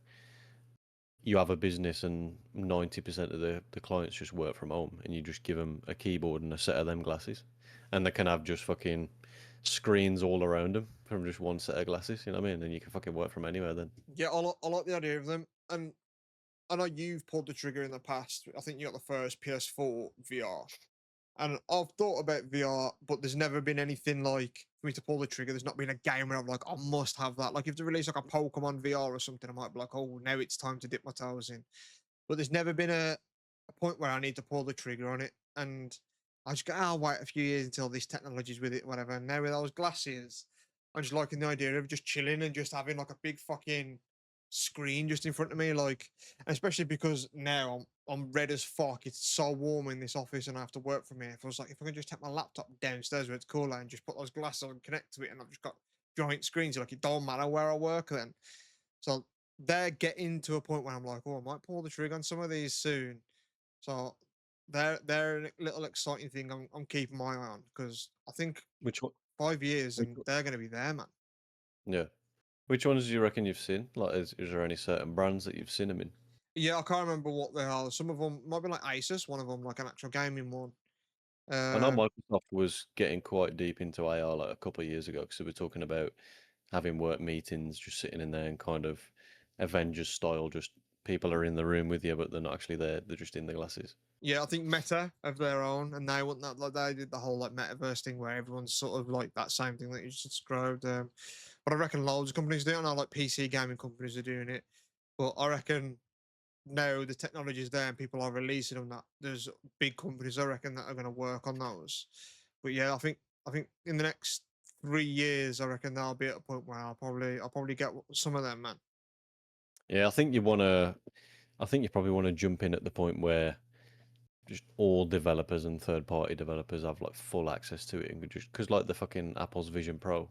you have a business and 90% of the clients just work from home, and you just give them a keyboard and a set of them glasses, and they can have just fucking screens all around them from just one set of glasses. You know what I mean? And you can fucking work from anywhere then. Yeah, I like the idea of them. And I know you've pulled the trigger in the past. I think you got the first PS4 VR. And I've thought about VR, but there's never been anything like for me to pull the trigger. There's not been a game where I'm like, I must have that. Like if they release like a Pokemon VR or something, I might be like, oh, now it's time to dip my toes in. But there's never been a point where I need to pull the trigger on it. And I just go, oh, I'll wait a few years until this technology's with it, whatever. And now with those glasses, I'm just liking the idea of just chilling and just having like a big fucking screen just in front of me. Like, and especially because now I'm red as fuck. It's so warm in this office and I have to work from here. If I was like, if I can just take my laptop downstairs where it's cooler and just put those glasses on and connect to it, and I've just got giant screens, like it don't matter where I work then. So they're getting to a point where I'm like, oh, I might pull the trigger on some of these soon. So they're a little exciting thing I'm keeping my eye on because I think Which one? 5 years Which and one? they're going to be there, man. Yeah. Which ones do you reckon you've seen? Like, is there any certain brands that you've seen them in? Yeah, I can't remember what they are. Some of them might be like Asus, one of them like an actual gaming one. I know Um, Microsoft was getting quite deep into AR like a couple of years ago because they were talking about having work meetings, just sitting in there and kind of Avengers style, just people are in the room with you, but they're not actually there. They're just in the glasses. yeah, I think Meta have their own, and they want that. Like they did the whole like metaverse thing where everyone's sort of like that same thing that you just described. But I reckon loads of companies do it. I know like PC gaming companies are doing it, but I reckon now the technology is there and people are releasing them. That there's big companies I reckon that are going to work on those. But yeah, I think in the next 3 years, I reckon they'll be at a point where I'll probably get some of them, man. Yeah, I think you probably want to jump in at the point where just all developers and third party developers have like full access to it and could just because like the fucking Apple's Vision Pro,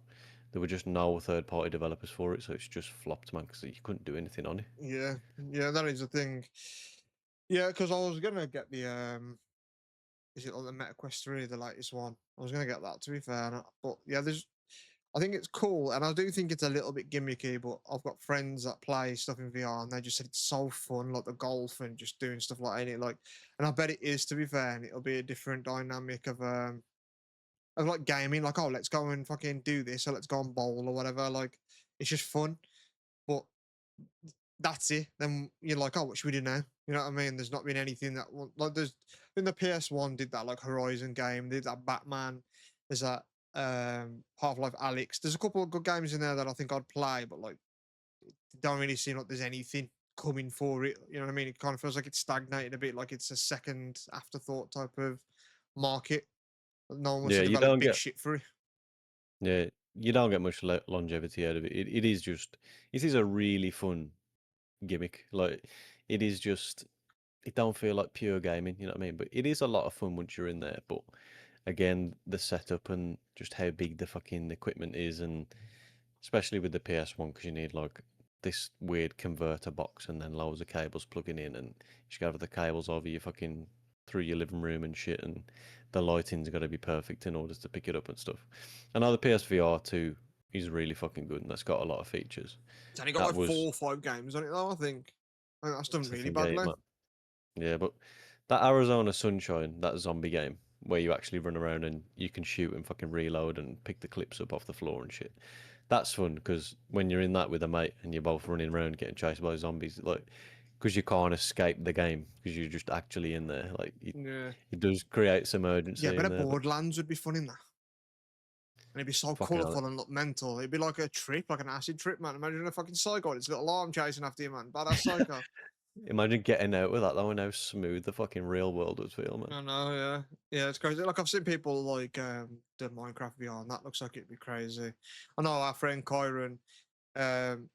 there were just no third party developers for it, so it's just flopped, man, because you couldn't do anything on it. Yeah, yeah, that is the thing. Yeah, because I was gonna get the is it like the Meta Quest 3, the latest one? I was gonna get that to be fair, but yeah, I think it's cool, and I do think it's a little bit gimmicky. But I've got friends that play stuff in VR, and they just said it's so fun, like the golf and just doing stuff like that. Like, and I bet it is to be fair, and it'll be a different dynamic of like gaming. Like, oh, let's go and fucking do this, or let's go and bowl or whatever. Like, it's just fun. But that's it. Then you're like, oh, what should we do now? You know what I mean? There's not been anything that like there's in the PS1 did that like Horizon game, did that Batman, there's that Half-Life Alex. There's a couple of good games in there that I think I'd play, but like don't really seem like there's anything coming for it. You know what I mean? It kind of feels like it's stagnated a bit, like it's a second afterthought type of market. No one wants Yeah, to you develop don't big get shit for it. yeah, you don't get much longevity out of it. It is just it is a really fun gimmick. Like it is just it don't feel like pure gaming, you know what I mean? But it is a lot of fun once you're in there. But again, the setup and just how big the fucking equipment is, and especially with the PS1, because you need like this weird converter box and then loads of cables plugging in, and you just gotta have the cables over your fucking through your living room and shit, and the lighting's got to be perfect in order to pick it up and stuff. I know the PSVR 2 is really fucking good, and that's got a lot of features. It's only got That like was 4 or 5 games on it though, I think. I think that's done that's the really thing, badly. man. Yeah, but that Arizona Sunshine, that zombie game where you actually run around and you can shoot and fucking reload and pick the clips up off the floor and shit. That's fun because when you're in that with a mate and you're both running around getting chased by zombies, like because you can't escape the game because you're just actually in there. Like Yeah. it does create some Yeah, urgency but in a there. But Borderlands would be fun in that. And it'd be so fucking hell, colourful and look mental. It'd be like a trip, like an acid trip, man. Imagine a fucking psycho. It's got alarm chasing after you, man. Badass psycho. imagine getting out with that though and how smooth the fucking real world would feel, man. I know, yeah. Yeah, it's crazy. Like I've seen people like the Minecraft VR, and that looks like it'd be crazy. I know our friend Kyron, um,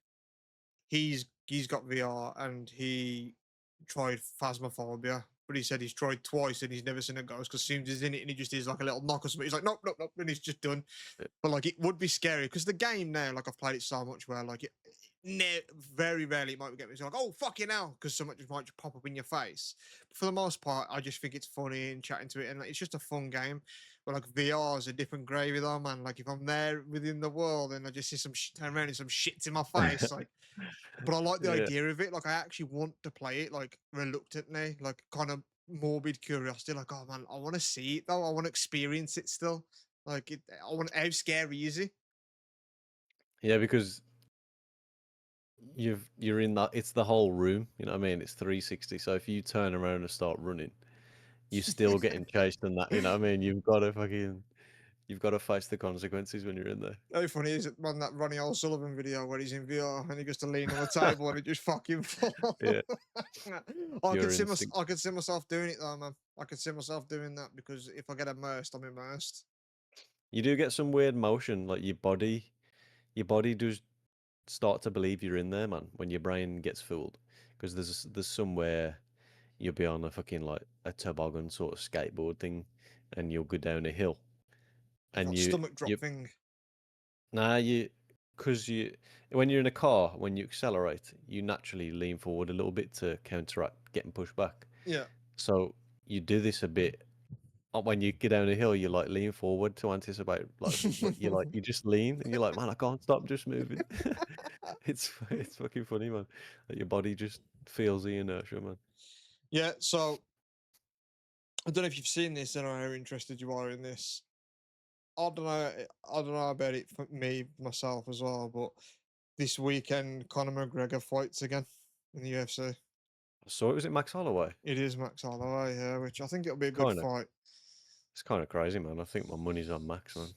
he's got VR and he tried Phasmophobia, but he said he's tried twice and he's never seen a ghost because seems he's in it and he just is like a little knock or something. He's like, nope, nope, nope, and he's just done. But like, it would be scary because the game now, like I've played it so much, where like very rarely it might get me so like, oh fucking hell, because so much might just pop up in your face. But for the most part, I just think it's funny and chatting to it, and like, it's just a fun game. But like VR is a different gravy, though, man. Like if I'm there within the world and I just see some turn around and some shit's in my face, like. But I like the Yeah. idea of it. Like I actually want to play it, like reluctantly, like kind of morbid curiosity. Like, oh man, I want to see it though. I want to experience it still. Like, I want. How scary is it? Yeah, because you're in that it's the whole room, you know what I mean? It's 360. So if you turn around and start running, you're still getting chased and that, you know what I mean? You've got to face the consequences when you're in there. How funny is it, man? That Ronnie O'Sullivan video where he's in VR and he goes to lean on the table and it just fucking falls. Yeah, I could your see instinct. I could see myself doing it though, man. I could see myself doing that because if I get immersed, I'm immersed. You do get some weird motion, like your body does start to believe you're in there, man, when your brain gets fooled. Because there's somewhere you'll be on a fucking like a toboggan sort of skateboard thing, and you'll go down a hill, Like and that stomach drop thing. nah you because you when you're in a car when you accelerate you naturally lean forward a little bit to counteract getting pushed back. Yeah. So you do this a bit when you get down a hill, you like lean forward to anticipate, like what you just lean and you're like, man, I can't stop just moving. It's fucking funny, man. That your body just feels the inertia, man. Yeah, so I don't know if you've seen this and how interested you are in this. I don't know. I don't know about it for me myself as well, but this weekend Conor McGregor fights again in the UFC. So was it Max Holloway? It is Max Holloway, yeah, which I think it'll be a good Kind of. fight. It's kind of crazy, man. I think my money's on Max, man.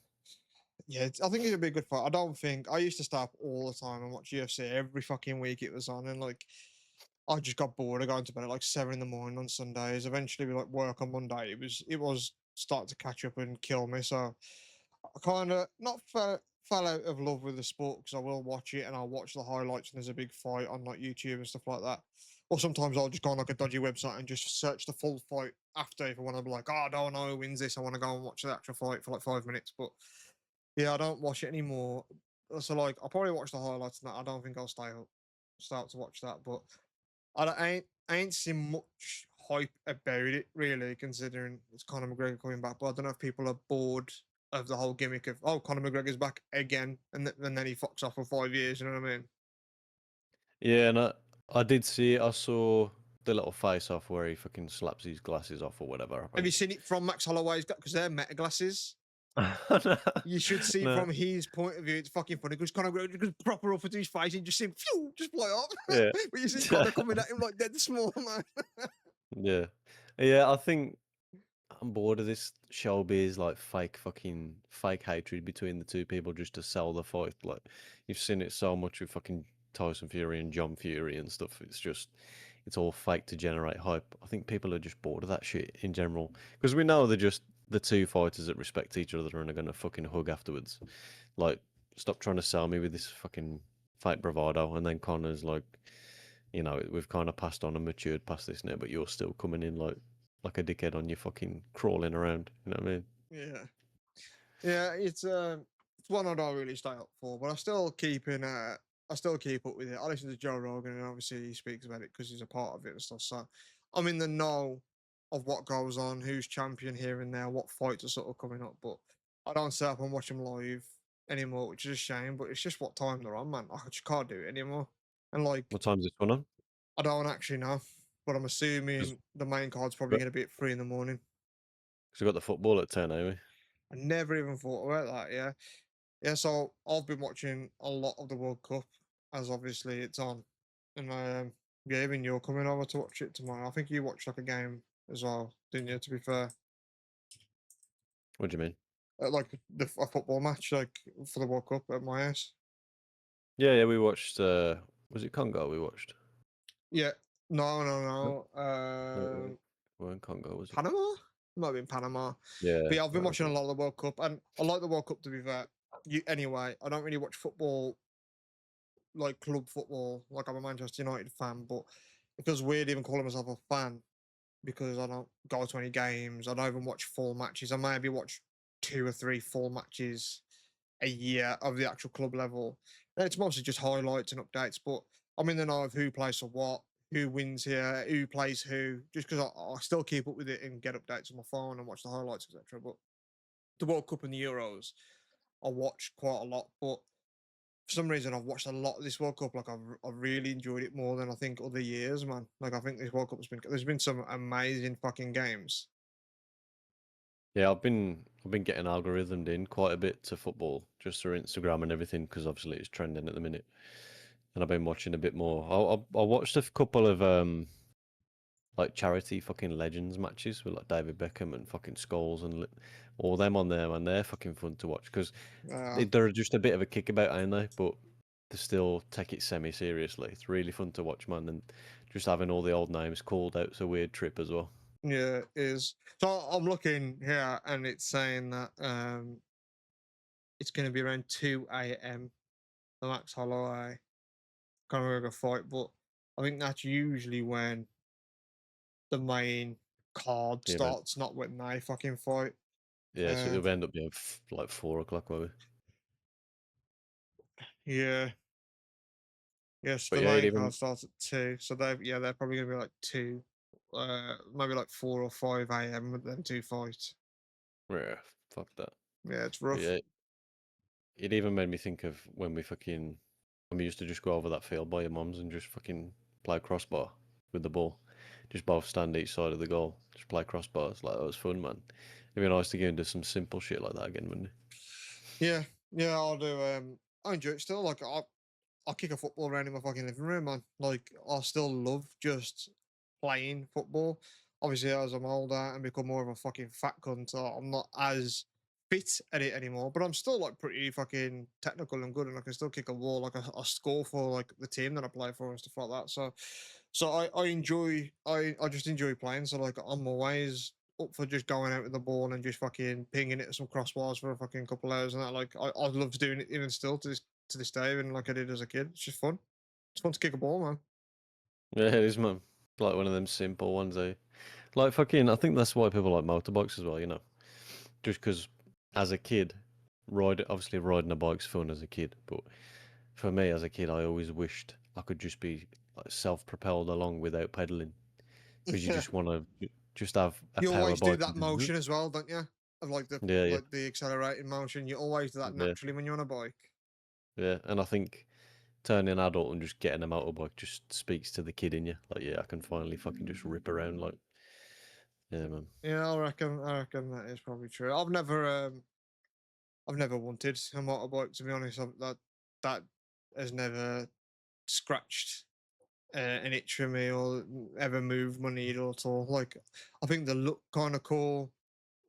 Yeah, I think it'll be a good fight. I don't think I used to stay up all the time and watch UFC every fucking week it was on, and like I just got bored of going to bed at like 7 in the morning on Sundays. Eventually, we like work on Monday. It was starting to catch up and kill me. So I kind of not fell out of love with the sport because I will watch it and I'll watch the highlights when there's a big fight on like YouTube and stuff like that. Or sometimes I'll just go on like a dodgy website and just search the full fight after if I want to be like, oh, I don't know who wins this. I want to go and watch the actual fight for like 5 minutes. But yeah, I don't watch it anymore. So like, I'll probably watch the highlights and that. I don't think I'll stay up to watch that. But I ain't seen much hype about it really, considering it's Conor McGregor coming back. But I don't know if people are bored of the whole gimmick of Conor McGregor's back again, and then he fucks off for 5 years. You know what I mean? Yeah, and I did see it. I saw the little face off where he fucking slaps his glasses off or whatever. Have you seen it from Max Holloway's? Because they're meta glasses. No, You should see it no, from his point of view. It's fucking funny because Conor McGregor goes proper up into his face and just see him phew, just fly off. yeah, But you see Conor coming at him like dead small, man. yeah, yeah. I think I'm bored of this showbiz, like fake hatred between the two people just to sell the fight. Like you've seen it so much with fucking Tyson Fury and John Fury and stuff. It's all fake to generate hype. I think people are just bored of that shit in general because we know they're just the two fighters that respect each other and are gonna fucking hug afterwards. Like, stop trying to sell me with this fucking fake bravado. And then Connor's like, we've kind of passed on and matured past this now, but you're still coming in like a dickhead on your fucking crawling around. You know what I mean? Yeah. Yeah, it's one I don't really stay up for, but I still keep up with it. I listen to Joe Rogan and obviously he speaks about it because he's a part of it and stuff. So I'm in the know of what goes on, who's champion here and there, what fights are sort of coming up. But I don't sit up and watch them live anymore, which is a shame. But it's just what time they're on, man. I just can't do it anymore. And like What time's this one on? I don't actually know, but I'm Because assuming the main card's probably we going to be at 3 in the morning. we got the football at 10, eh? I never even thought about that. Yeah. Yeah, so I've been watching a lot of the World Cup as obviously it's on, and yeah, even you're coming over to watch it tomorrow. I think you watched like a game as well, didn't you? To be fair, What do you mean? like a football match, like for the World Cup at my house. Yeah, yeah, we watched. Was it Congo? We watched. Yeah, no, no, No, no. no, we weren't Congo, was it? Panama might have been Panama, but Yeah, yeah, I've been that was watching a it. lot of the World Cup, and I like the World Cup to be fair. Anyway, I don't really watch football like club football. Like I'm a Manchester United fan, but it feels weird even calling myself a fan because I don't go to any games. I don't even watch full matches. I maybe watch two or three full matches a year of the actual club level. And it's mostly just highlights and updates, but I'm in the know of who plays for what, who wins here, who plays who, just because I still keep up with it and get updates on my phone and watch the highlights, etc. But the World Cup and the Euros, I watch quite a lot, but for some reason I've watched a lot of this World Cup. Like I've really enjoyed it more than I think other years, man. Like I think this World Cup's been there's been some amazing fucking games. Yeah, I've been getting algorithmed in quite a bit to football just through Instagram and everything because obviously it's trending at the minute, and I've been watching a bit more. I watched a couple of like charity fucking legends matches with like David Beckham and fucking Scholes and all them on there, and they're fucking fun to watch because Uh, they're just a bit of a kick about, ain't they? But they still take it semi seriously. It's really fun to watch, man, and just having all the old names called out's a weird trip as well. yeah, it is. So I'm looking here and it's saying that it's going to be around 2 a.m. the Max Holloway Conor McGregor fight, but I think that's usually when the main card The event, starts, not when they fucking fight. yeah. So Uh, it'll end up being like 4 o'clock, maybe. yeah, yes, But the yeah, it main even card starts at 2, so they're probably going to be like 2, maybe like 4 or 5 a.m. with them two fights. Yeah, fuck that. Yeah, it's But rough. yeah, it even made me think of when we used to just go over that field by your mum's and just fucking play crossbar with the ball. Just both stand each side of the goal, just play crossbars. Like that was fun, man. It'd be nice to get into some simple shit like that again, wouldn't it? Yeah, yeah, I'll do. I enjoy it still. Like I'll kick a football around in my fucking living room, man. Like I still love just playing football. Obviously, as I'm older and become more of a fucking fat cunt, I'm not as fit at it anymore. But I'm still like pretty fucking technical and good, and I can still kick a wall. Like I score for like the team that I play for and stuff like that. So I enjoy. I just enjoy playing. So like I'm always up for just going out with the ball and just fucking pinging it at some crossbars for a fucking couple hours and that. Like I love doing it even still to this day, and like I did as a kid. It's just fun. It's fun to kick a ball, man. Yeah, it is, man. Like one of them simple ones, eh? Like fucking, I think that's why people like motorbikes as well, you know. Just because as a kid, obviously riding a bike's fun as a kid, but for me as a kid, I always wished I could just be like, self-propelled along without pedaling, because you Yeah, just want to just have a you power always do bike that and just zoop. motion as well, don't you? Of Yeah, yeah, like the accelerating motion. You always do that yeah, naturally when you're on a bike. yeah. And I think turning adult and just getting a motorbike just speaks to the kid in you. Like, yeah, I can finally fucking just rip around. Like, yeah, man. Yeah, I reckon that is probably true. I've never wanted a motorbike to be honest. That has never scratched an itch for me or ever moved my needle at all. Like, I think they look kind of cool,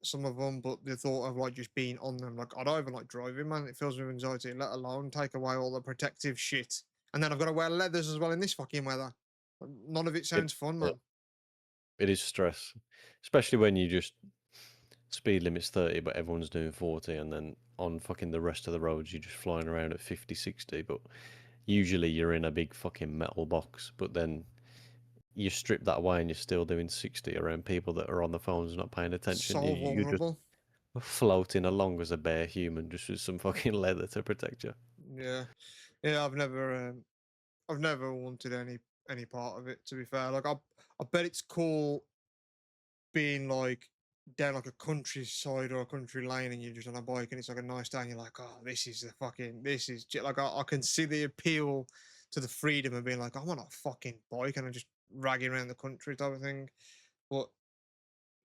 some of them, but the thought of like just being on them, like I don't even like driving, man. It fills me with anxiety. Let alone take away all the protective shit, and then I've got to wear leathers as well in this fucking weather. None of it It, sounds fun, yeah, man. it is stress, especially when you just speed limit's 30, but everyone's doing 40, and then on fucking the rest of the roads, you're just flying around at 50, 60. But usually you're in a big fucking metal box, but then you strip that away and you're still doing 60 around people that are on the phones not paying attention. So You're just vulnerable. floating along as a bare human, just with some fucking leather to protect you. Yeah, yeah. I've never wanted any part of it. To be fair, like I bet it's cool being like down like a countryside or a country lane and you're just on a bike and it's like a nice day and you're like, oh, like I can see the appeal to the freedom of being like, I'm on a fucking bike and I'm just ragging around the country type of thing. But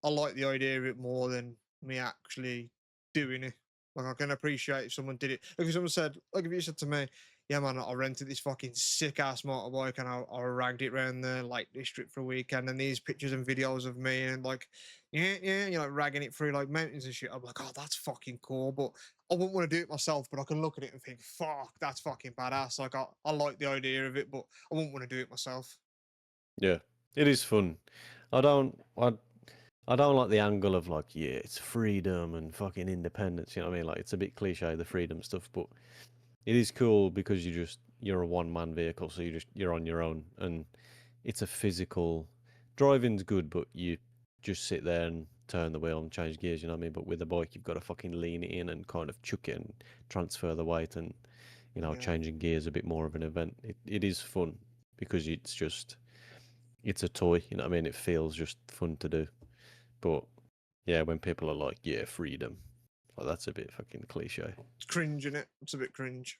I like the idea of it more than me actually doing it. Like I can appreciate if someone did it. Like if someone said, like if you said to me, "Yeah, man, I rented this fucking sick ass motorbike and I ragged it around the Lake District for a weekend, and these pictures and videos of me and like, yeah, you know, like ragging it through like mountains and shit." I'm like, "Oh, that's fucking cool," but I wouldn't want to do it myself. But I can look at it and think, "Fuck, that's fucking badass." Like I like the idea of it, but I wouldn't want to do it myself. Yeah, it is fun. I don't, I, I don't like the angle of like, yeah, it's freedom and fucking independence. You know what I mean? Like, it's a bit cliche, the freedom stuff, but it is cool because you're a one man vehicle, so you're on your own, and it's a physical. Driving's good, but you just sit there and turn the wheel and change gears. You know what I mean? But with a bike, you've got to fucking lean it in and kind of chuck it and transfer the weight, and Yeah. changing gears a bit more of an event. It is fun because it's a toy. You know what I mean? It feels just fun to do. But yeah, when people are like, yeah, freedom, like that's a bit fucking cliche. It's cringe in it. It's a bit cringe.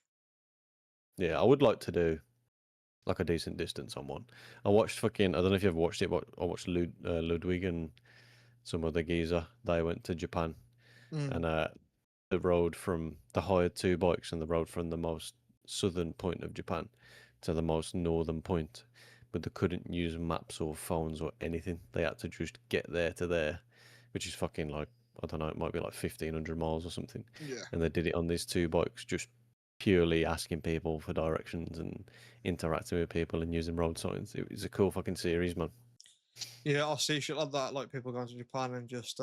Yeah, I would like to do like a decent distance on one. I watched fucking. I don't know if you've watched it, but I watched Ludwig and some other geezer. They went to Japan, Mm, and the road from the hired two bikes and the road from the most southern point of Japan to the most northern point, but they couldn't use maps or phones or anything. They had to just get there to there, which is fucking like, I don't know, it might be like 1,500 miles or something. yeah. And they did it on these two bikes, just purely asking people for directions and interacting with people and using road signs. It was a cool fucking series, man. Yeah, I see shit like that, like people going to Japan and just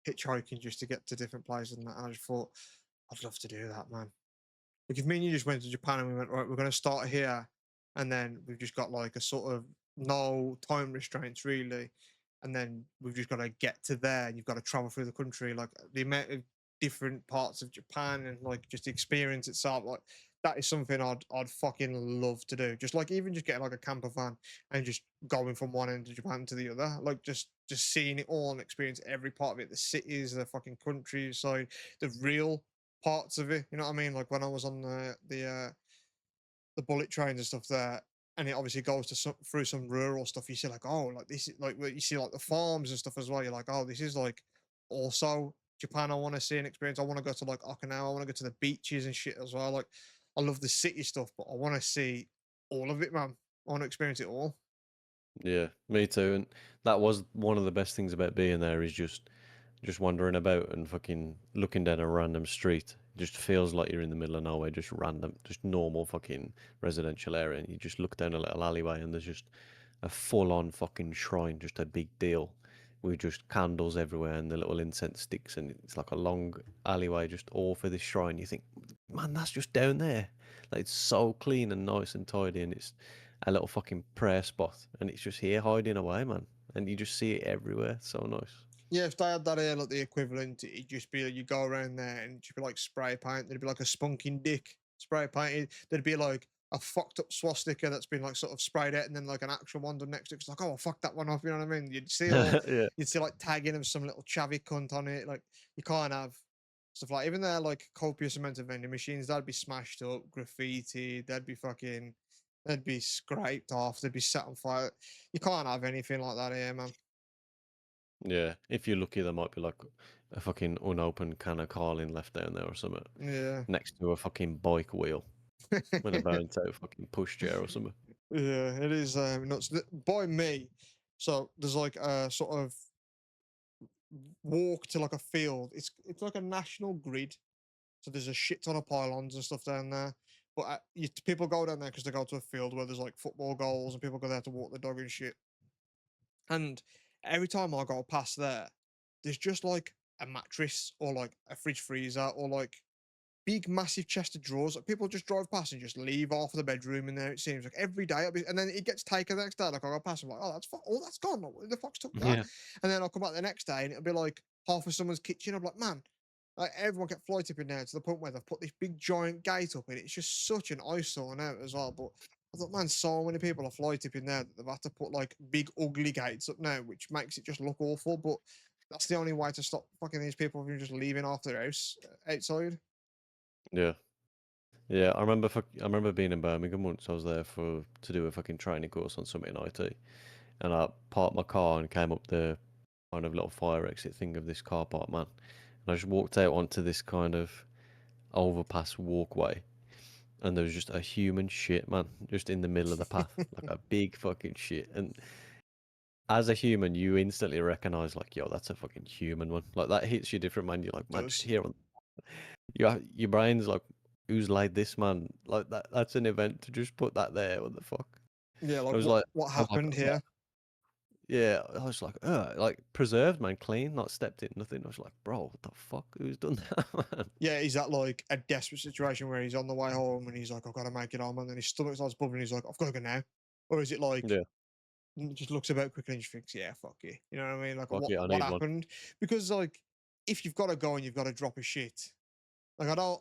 hitchhiking just to get to different places and that. And I just thought, I'd love to do that, man. Like if me and you just went to Japan and we went, right, we're going to start here, and then we've just got like a sort of no time restraints really, and then we've just got to get to there, and you've got to travel through the country, like the amount of different parts of Japan and like just the experience itself, like that is something I'd fucking love to do. Just like even just getting like a camper van and just going from one end of Japan to the other, like just seeing it all and experience every part of it, the cities, the fucking countryside, the real parts of it. You know what I mean? Like when I was on the bullet trains and stuff there, and it obviously goes to through some rural stuff. You see, like, oh, like this is like you see like the farms and stuff as well. You're like, oh, this is like also Japan. I want to see and experience. I want to go to like Okinawa. I want to go to the beaches and shit as well. Like, I love the city stuff, but I want to see all of it, man. I want to experience it all. Yeah, me too. And that was one of the best things about being there is just wandering about and fucking looking down a random street. Just feels like you're in the middle of nowhere, just random, just normal fucking residential area. And you just look down a little alleyway and there's just a full on fucking shrine, just a big deal with just candles everywhere and the little incense sticks. And it's like a long alleyway, just all for this shrine. You think, man, that's just down there. Like it's so clean and nice and tidy. And it's a little fucking prayer spot. And it's just here hiding away, man. And you just see it everywhere. So nice. Yeah, if they had that here, like the equivalent, it'd just be like you go around there and it'd just be like spray paint. There'd be like a spunking dick spray painted. There'd be like a fucked up swastika that's been like sort of sprayed out, and then like an actual one done next to it. It's like, oh, fuck that one off. You know what I mean? Yeah. You'd see like tagging of some little chavvy cunt on it. Like you can't have stuff like even there like copious amounts of vending machines. That'd be smashed up, graffiti. They'd be fucking. They'd be scraped off. They'd be set on fire. You can't have anything like that here, man. Yeah, if you're lucky, there might be like a fucking unopened can of Carling left down there or something Yeah. next to a fucking bike wheel with a burnt out fucking pushchair or something. Yeah, it is nuts. By me, so there's like a sort of walk to like a field. It's like a national grid. So there's a shit ton of pylons and stuff down there. But people go down there because they go to a field where there's like football goals and people go there to walk the dog and shit. And every time I go past there, there's just like a mattress or like a fridge freezer or like big, massive chest of drawers. Like people just drive past and just leave half of the bedroom in there. It seems like every day, and then it gets taken the next day. Like I go past, I'm like, oh, that's gone. Like, where the fuck's took that? Yeah, And then I'll come back the next day, and it'll be like half of someone's kitchen. I'm like, man, like everyone kept fly tipping now to the point where they've put this big giant gate up, and it's just such an eyesore now as well. But I thought, man, so many people are fly tipping there that they've had to put like big ugly gates up now, which makes it just look awful. But that's the only way to stop fucking these people from just leaving off their house outside. yeah, yeah. I remember being in Birmingham once. I was there for to do a fucking training course on something in IT, and I parked my car and came up the kind of little fire exit thing of this car park, man. And I just walked out onto this kind of overpass walkway, and there was just a human shit, man, just in the middle of the path, like a big fucking shit. And as a human, you instantly recognize, like, yo, that's a fucking human one. Like that hits you different, man. You're like, man, just Does. here on your brain's like, who's laid this, man? Like that's an event to just put that there. What the fuck? Yeah, I like was like, what I was like, happened what? here? Yeah, I was like preserved, man, clean, not stepped in, nothing. I was like, bro, what the fuck? Who's done that, man? Yeah, is that like a desperate situation where he's on the way home and he's like, I've got to make it home, and then his stomach starts bubbling, he's like, I've got to go now? Or is it like Yeah, just looks about quickly and just thinks, yeah, fuck you. You know what I mean? Like fuck it, I what need one. happened? Because like if you've got to go and you've got to drop a shit, like I don't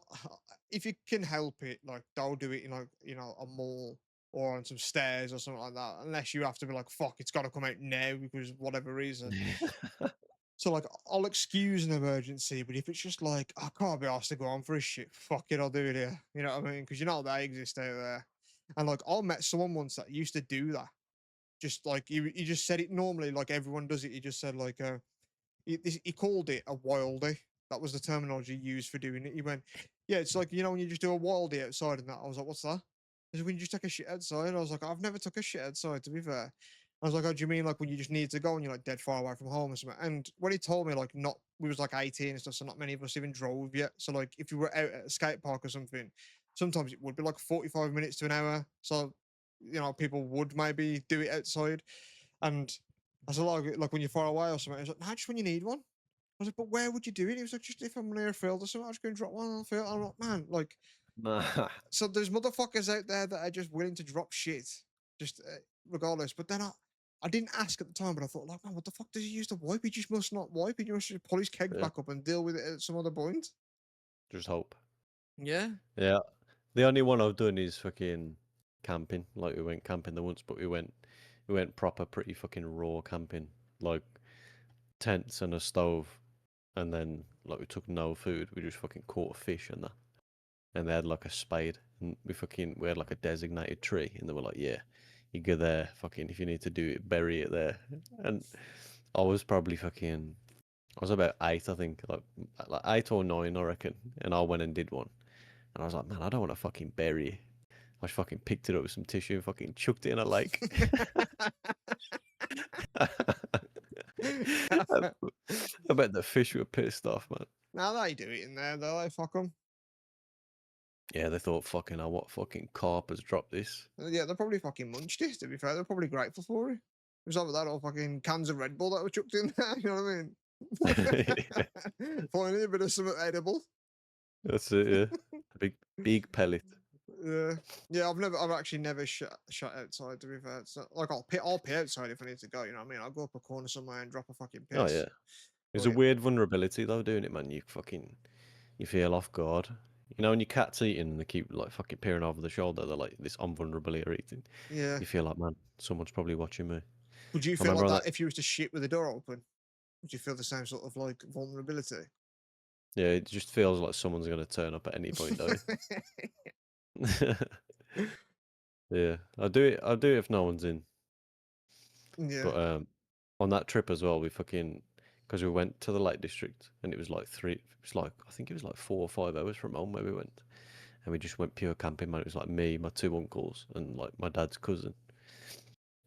if you can help it, like don't do it in like, a mall or on some stairs or something like that, unless you have to be like, fuck, it's gotta come out now because whatever reason. So like I'll excuse an emergency, but if it's just like I can't be asked to go on for a shit, fuck it, I'll do it here. You know what I mean? Because they exist out there. And like I met someone once that used to do that. Just like he just said it normally, like everyone does it. He just said like he called it a wildy. That was the terminology used for doing it. He went, yeah, it's like when you just do a wildy outside and that. I was like, what's that? He said, when you just take a shit outside. I was like, I've never took a shit outside, to be fair. I was like, oh, do you mean like when you just need to go and you're like dead far away from home or something? And when he told me, like, not, we was like 18 and stuff, so not many of us even drove yet. So, like, if you were out at a skate park or something, sometimes it would be like 45 minutes to an hour. So, people would maybe do it outside. And I said, like when you're far away or something, I was like, nah, just when you need one. I was like, but where would you do it? He was like, just if I'm near a field or something, I'll just go and drop one on the field. I'm like, man, like, Nah, so there's motherfuckers out there that are just willing to drop shit, just regardless. But then I didn't ask at the time, but I thought, like, man, what the fuck does he use to wipe? He just must not wipe. He must just pull his kegs yeah, back up and deal with it at some other point. just hope. Yeah. Yeah, the only one I've done is fucking camping. Like we went camping the once, but we went proper pretty fucking raw camping. Like tents and a stove, and then like we took no food. We just fucking caught a fish and that. And they had like a spade, and we had like a designated tree, and they were like, yeah, you go there, fucking if you need to do it, bury it there. And I was probably fucking, I was about 8, I think, like 8 or 9, I reckon. And I went and did one, and I was like, man, I don't want to fucking bury it. I just fucking picked it up with some tissue and fucking chucked it in a lake. I bet the fish were pissed off, man. Now they do it in there, though. They fuck them. Yeah, they thought, fucking, oh, what fucking carp has dropped this? Yeah, they probably fucking munched it. To be fair, they're probably grateful for it. It was over that all fucking cans of Red Bull that were chucked in there. You know what I Yeah, mean? Finally, a bit of something edible. that's it. Yeah, a big pellet. Yeah, yeah. I've actually never shot outside. To be fair, it's not, like I'll pee outside if I need to go. You know what I mean? I'll go up a corner somewhere and drop a fucking Oh piss. yeah, there's But a weird vulnerability though doing it, man. You feel off guard. You know, when your cat's eating and they keep like fucking peering over the shoulder, they're like this I'm vulnerable here eating. yeah, You feel like, man, someone's probably watching me. I would you feel remember like on that that. if you was to shit with the door open? Would you feel the same sort of like vulnerability? Yeah, it just feels like someone's gonna turn up at any point, don't you? Yeah, I do it if no one's in. Yeah. But on that trip as well, we fucking because we went to the Lake District and it was like I think it was like 4 or 5 hours from home where we went, and we just went pure camping, man. It was like me, my 2 uncles, and like my dad's cousin.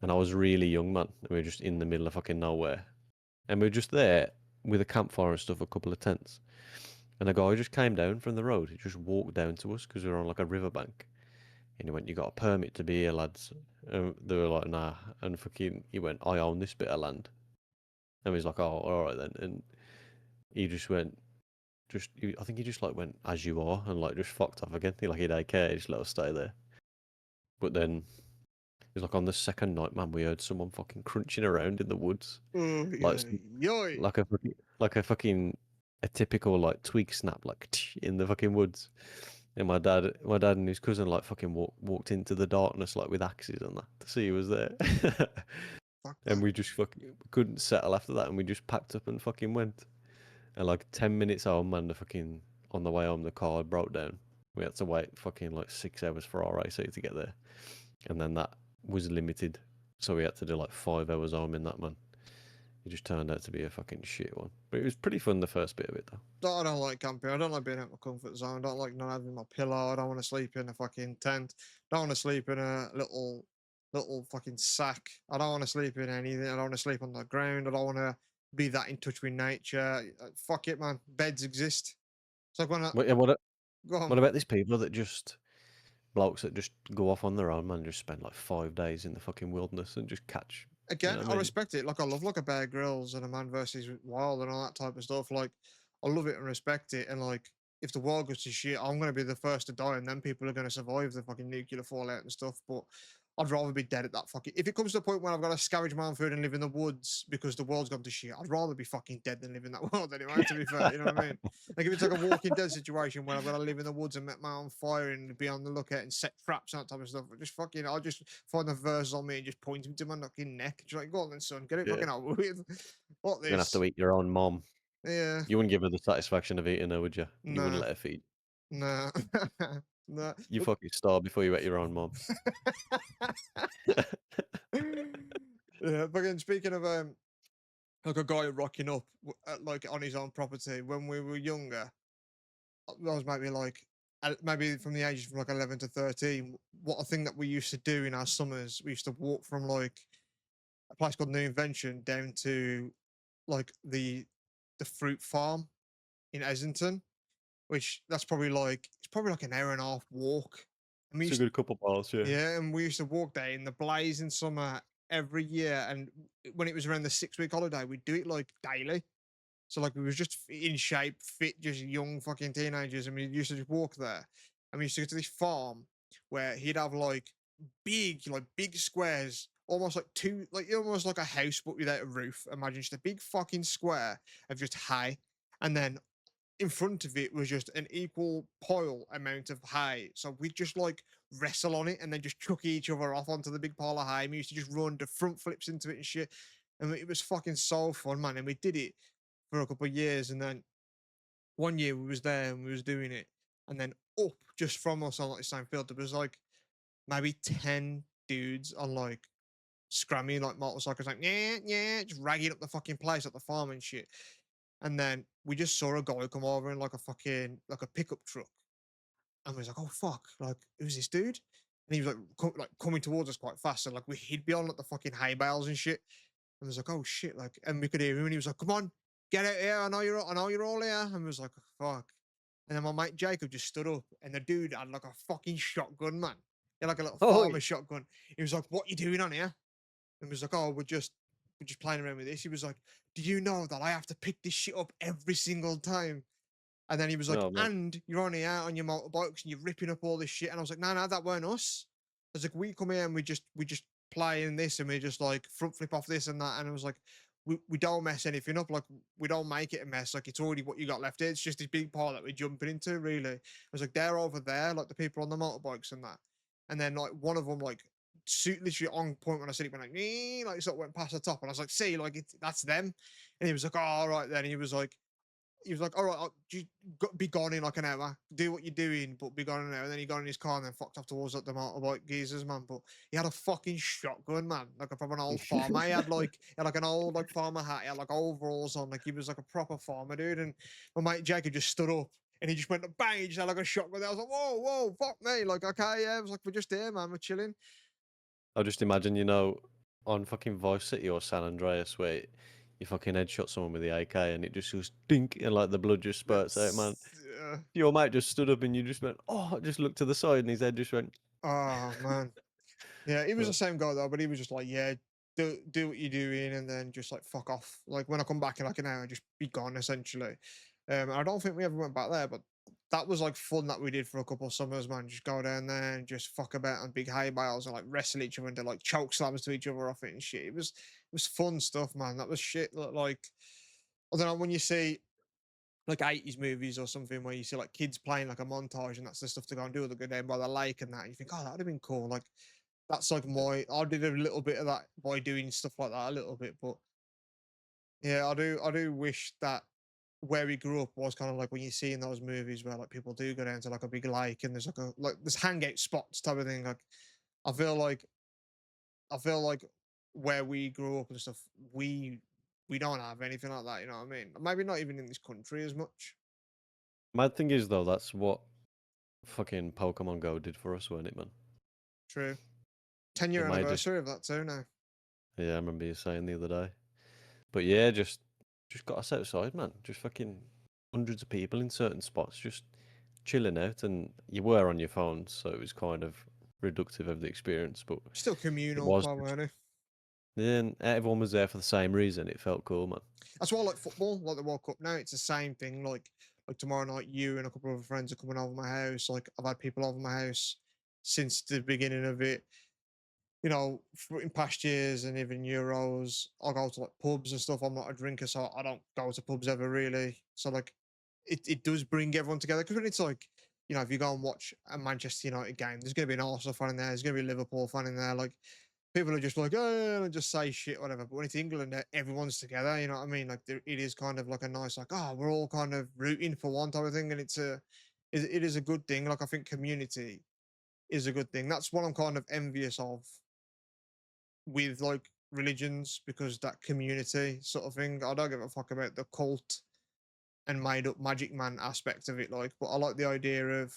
And I was really young, man. And we were just in the middle of fucking nowhere, and we were just there with a campfire and stuff, a couple of tents. And a guy just came down from the road. He just walked down to us because we were on like a riverbank. And he went, "You got a permit to be here, lads?" And they were like, "Nah." And fucking, he went, "I own this bit of land." And he was like, "Oh, all right then." And he just went, I think he just like went, "As you are," and like just fucked off again. He didn't care. He just let us stay there. But then it was like on the second night, man, we heard someone fucking crunching around in the woods, Oh, like yeah. Yoy. like a fucking a typical like twig snap, like in the fucking woods. And my dad and his cousin like fucking walked into the darkness like with axes and that to see who was there. Fuck And that. we just fucking couldn't settle after that, and we just packed up and fucking went. And like 10 minutes home, man, on the way home the car broke down. We had to wait fucking like 6 hours for our AC to get there, and then that was limited, so we had to do like 5 hours home in that, man. It just turned out to be a fucking shit one, but it was pretty fun the first bit of it though. No, I don't like camping. I don't like being out of my comfort zone. I don't like not having my pillow. I don't want to sleep in a fucking tent. I don't want to sleep in a little fucking sack. I don't want to sleep in anything. I don't want to sleep on the ground. I don't want to be that in touch with nature. Fuck it, man. Beds exist. It's like when I But yeah, go what on. about these people that just blokes that just go off on their own, man, just spend like 5 days in the fucking wilderness and just catch, you know Again, what I I mean? respect it. Like I love like a Bear Grylls and a Man versus Wild and all that type of stuff. Like I love it and respect it. And like if the world goes to shit, I'm gonna be the first to die, and then people are gonna survive the fucking nuclear fallout and stuff. But I'd rather be dead at that fucking. If it comes to the point where I've got to scavenge my own food and live in the woods because the world's gone to shit, I'd rather be fucking dead than live in that world anyway. To be fair, you know what I mean? Like if it's like a Walking Dead situation where I've got to live in the woods and make my own fire and be on the lookout and set traps and that type of stuff, just fucking, I'll just find the verse on me and just point him to my fucking neck. Just like, go on then, son, get it Yeah, fucking over with. What you're gonna have this? to eat your own mom. Yeah, You wouldn't give her the satisfaction of eating her, would you? You wouldn't nah, let her feed. nah, nah. You fucking starve before you ate your own mom. Yeah, but again, speaking of like a guy rocking up like on his own property when we were younger, I was maybe like maybe from the ages from like 11 to 13. What a thing that we used to do in our summers, we used to walk from like a place called New Invention down to like the fruit farm in Essington, which it's probably like an hour and a half walk. And we It's a used good couple miles, yeah. Yeah, and we used to walk there in the blazing summer every year. And when it was around the 6 week holiday, we'd do it like daily. So like we was just in shape, fit, just young fucking teenagers, and we used to just walk there. And we used to go to this farm where he'd have like big squares, almost like almost like a house but without a roof. Imagine just a big fucking square of just hay, and then in front of it was just an equal pile amount of hay. So we'd just like wrestle on it and then just chuck each other off onto the big pile of hay. We used to just run the front flips into it and shit. and it was fucking so fun, man. And we did it for a couple of years, and then one year we was there and we was doing it, and then up just from us on like the same field, there was like maybe 10 dudes on like scrammy like motorcycles, like yeah, yeah, just ragging up the fucking place at the farm and shit. And then we just saw a guy come over in like a fucking like a pickup truck, and we was like, oh fuck, like who's this dude? And he was like, like coming towards us quite fast, and like we hid behind like the fucking hay bales and shit. And I was like, oh shit, like, and we could hear him, and he was like, come on, get out here. I know you're all here. And we was like, oh, fuck. And then my mate Jacob just stood up, and the dude had like a fucking shotgun, man. He had like a little Oh, farmer shotgun. He was like, what you doing on here? And was like, oh, we're just playing around with this. He was like, do you know that I have to pick this shit up every single time? And then he was like, no, man. and you're only out on your motorbikes and you're ripping up all this shit. And I was like, no, no, that weren't us. I was like, we come here and we just play in this and we just like front flip off this and that. And I was like, we don't mess anything up. Like we don't make it a mess. Like it's already what you got left here. It's just this big part that we're jumping into, really. I was like, they're over there, like the people on the motorbikes and that. And then like one of them like suit literally on point when I said it went like, like sort of went past the top. And I was like, see, like that's them. And he was like, oh, all right then. He was like, all right, be gone in like an hour. Do what you're doing, but be gone in an hour. And then he got in his car and then fucked off towards like the motorbike geezers, man. But he had a fucking shotgun, man, like from an old farmer. He had like an old like farmer hat. He had like overalls on, like he was like a proper farmer, dude. And my mate Jacob just stood up and he just went bang. He just had like a shotgun. I was like, whoa, whoa, fuck me, like okay, yeah. I was like, we're just here, man. We're chilling. I just imagine, on fucking Vice City or San Andreas where you fucking headshot someone with the AK and it just goes dink and like the blood just spurts out, man. Uh, Your mate just stood up and you just went, oh, just looked to the side and his head just went. oh man. Yeah, he was the But same guy though, but he was just like, yeah, do what you're doing, and then just like fuck off. Like when I come back in like an hour, just be gone essentially. I don't think we ever went back there, but that was like fun that we did for a couple of summers, man. Just go down there and just fuck about on big hay bales and like wrestle each other and do like choke slams to each other off it and shit. It was fun stuff, man. That was shit. Like I don't know when you see like 80s movies or something where you see like kids playing like a montage and that's the stuff to go and do. They go down by the lake and that. And you think, oh, that would have been cool. Like that's like I did a little bit of that by doing stuff like that a little bit, but yeah, I do wish that where we grew up was kind of like when you see in those movies where like people do go down to like a big lake and there's like there's hangout spots type of thing. Like I feel like I feel like where we grew up and stuff, we don't have anything like that, you know what I mean? Maybe not even in this country as much. mad thing is though, that's what fucking Pokemon Go did for us, weren't it, man? True. It 10-year made us. anniversary of that too now. Yeah, I remember you saying the other day. But yeah, just got us outside, man. Just fucking hundreds of people in certain spots, just chilling out, and you were on your phones, so it was kind of reductive of the experience. But Still it communal, was quite just, weren't it? then everyone was there for the same reason. It felt cool, man. That's why I like football, like the World Cup now. It's the same thing. Like tomorrow night, you and a couple of friends are coming over my house. Like I've had people over my house since the beginning of it. You know, in past years and even Euros, I go to like pubs and stuff. I'm not a drinker, so I don't go to pubs ever really. So like, it does bring everyone together because when it's like, you know, if you go and watch a Manchester United game, there's going to be an Arsenal fan in there. There's going to be a Liverpool fan in there. Like people are just like, oh, and just say shit, whatever. But when it's England, everyone's together. You know what I mean? Like it is kind of like a nice, like, oh, we're all kind of rooting for one type of thing, and it is a good thing. Like I think community is a good thing. That's what I'm kind of envious of with like religions because that community sort of thing. I don't give a fuck about the cult and made up magic man aspect of it, like, but I like the idea of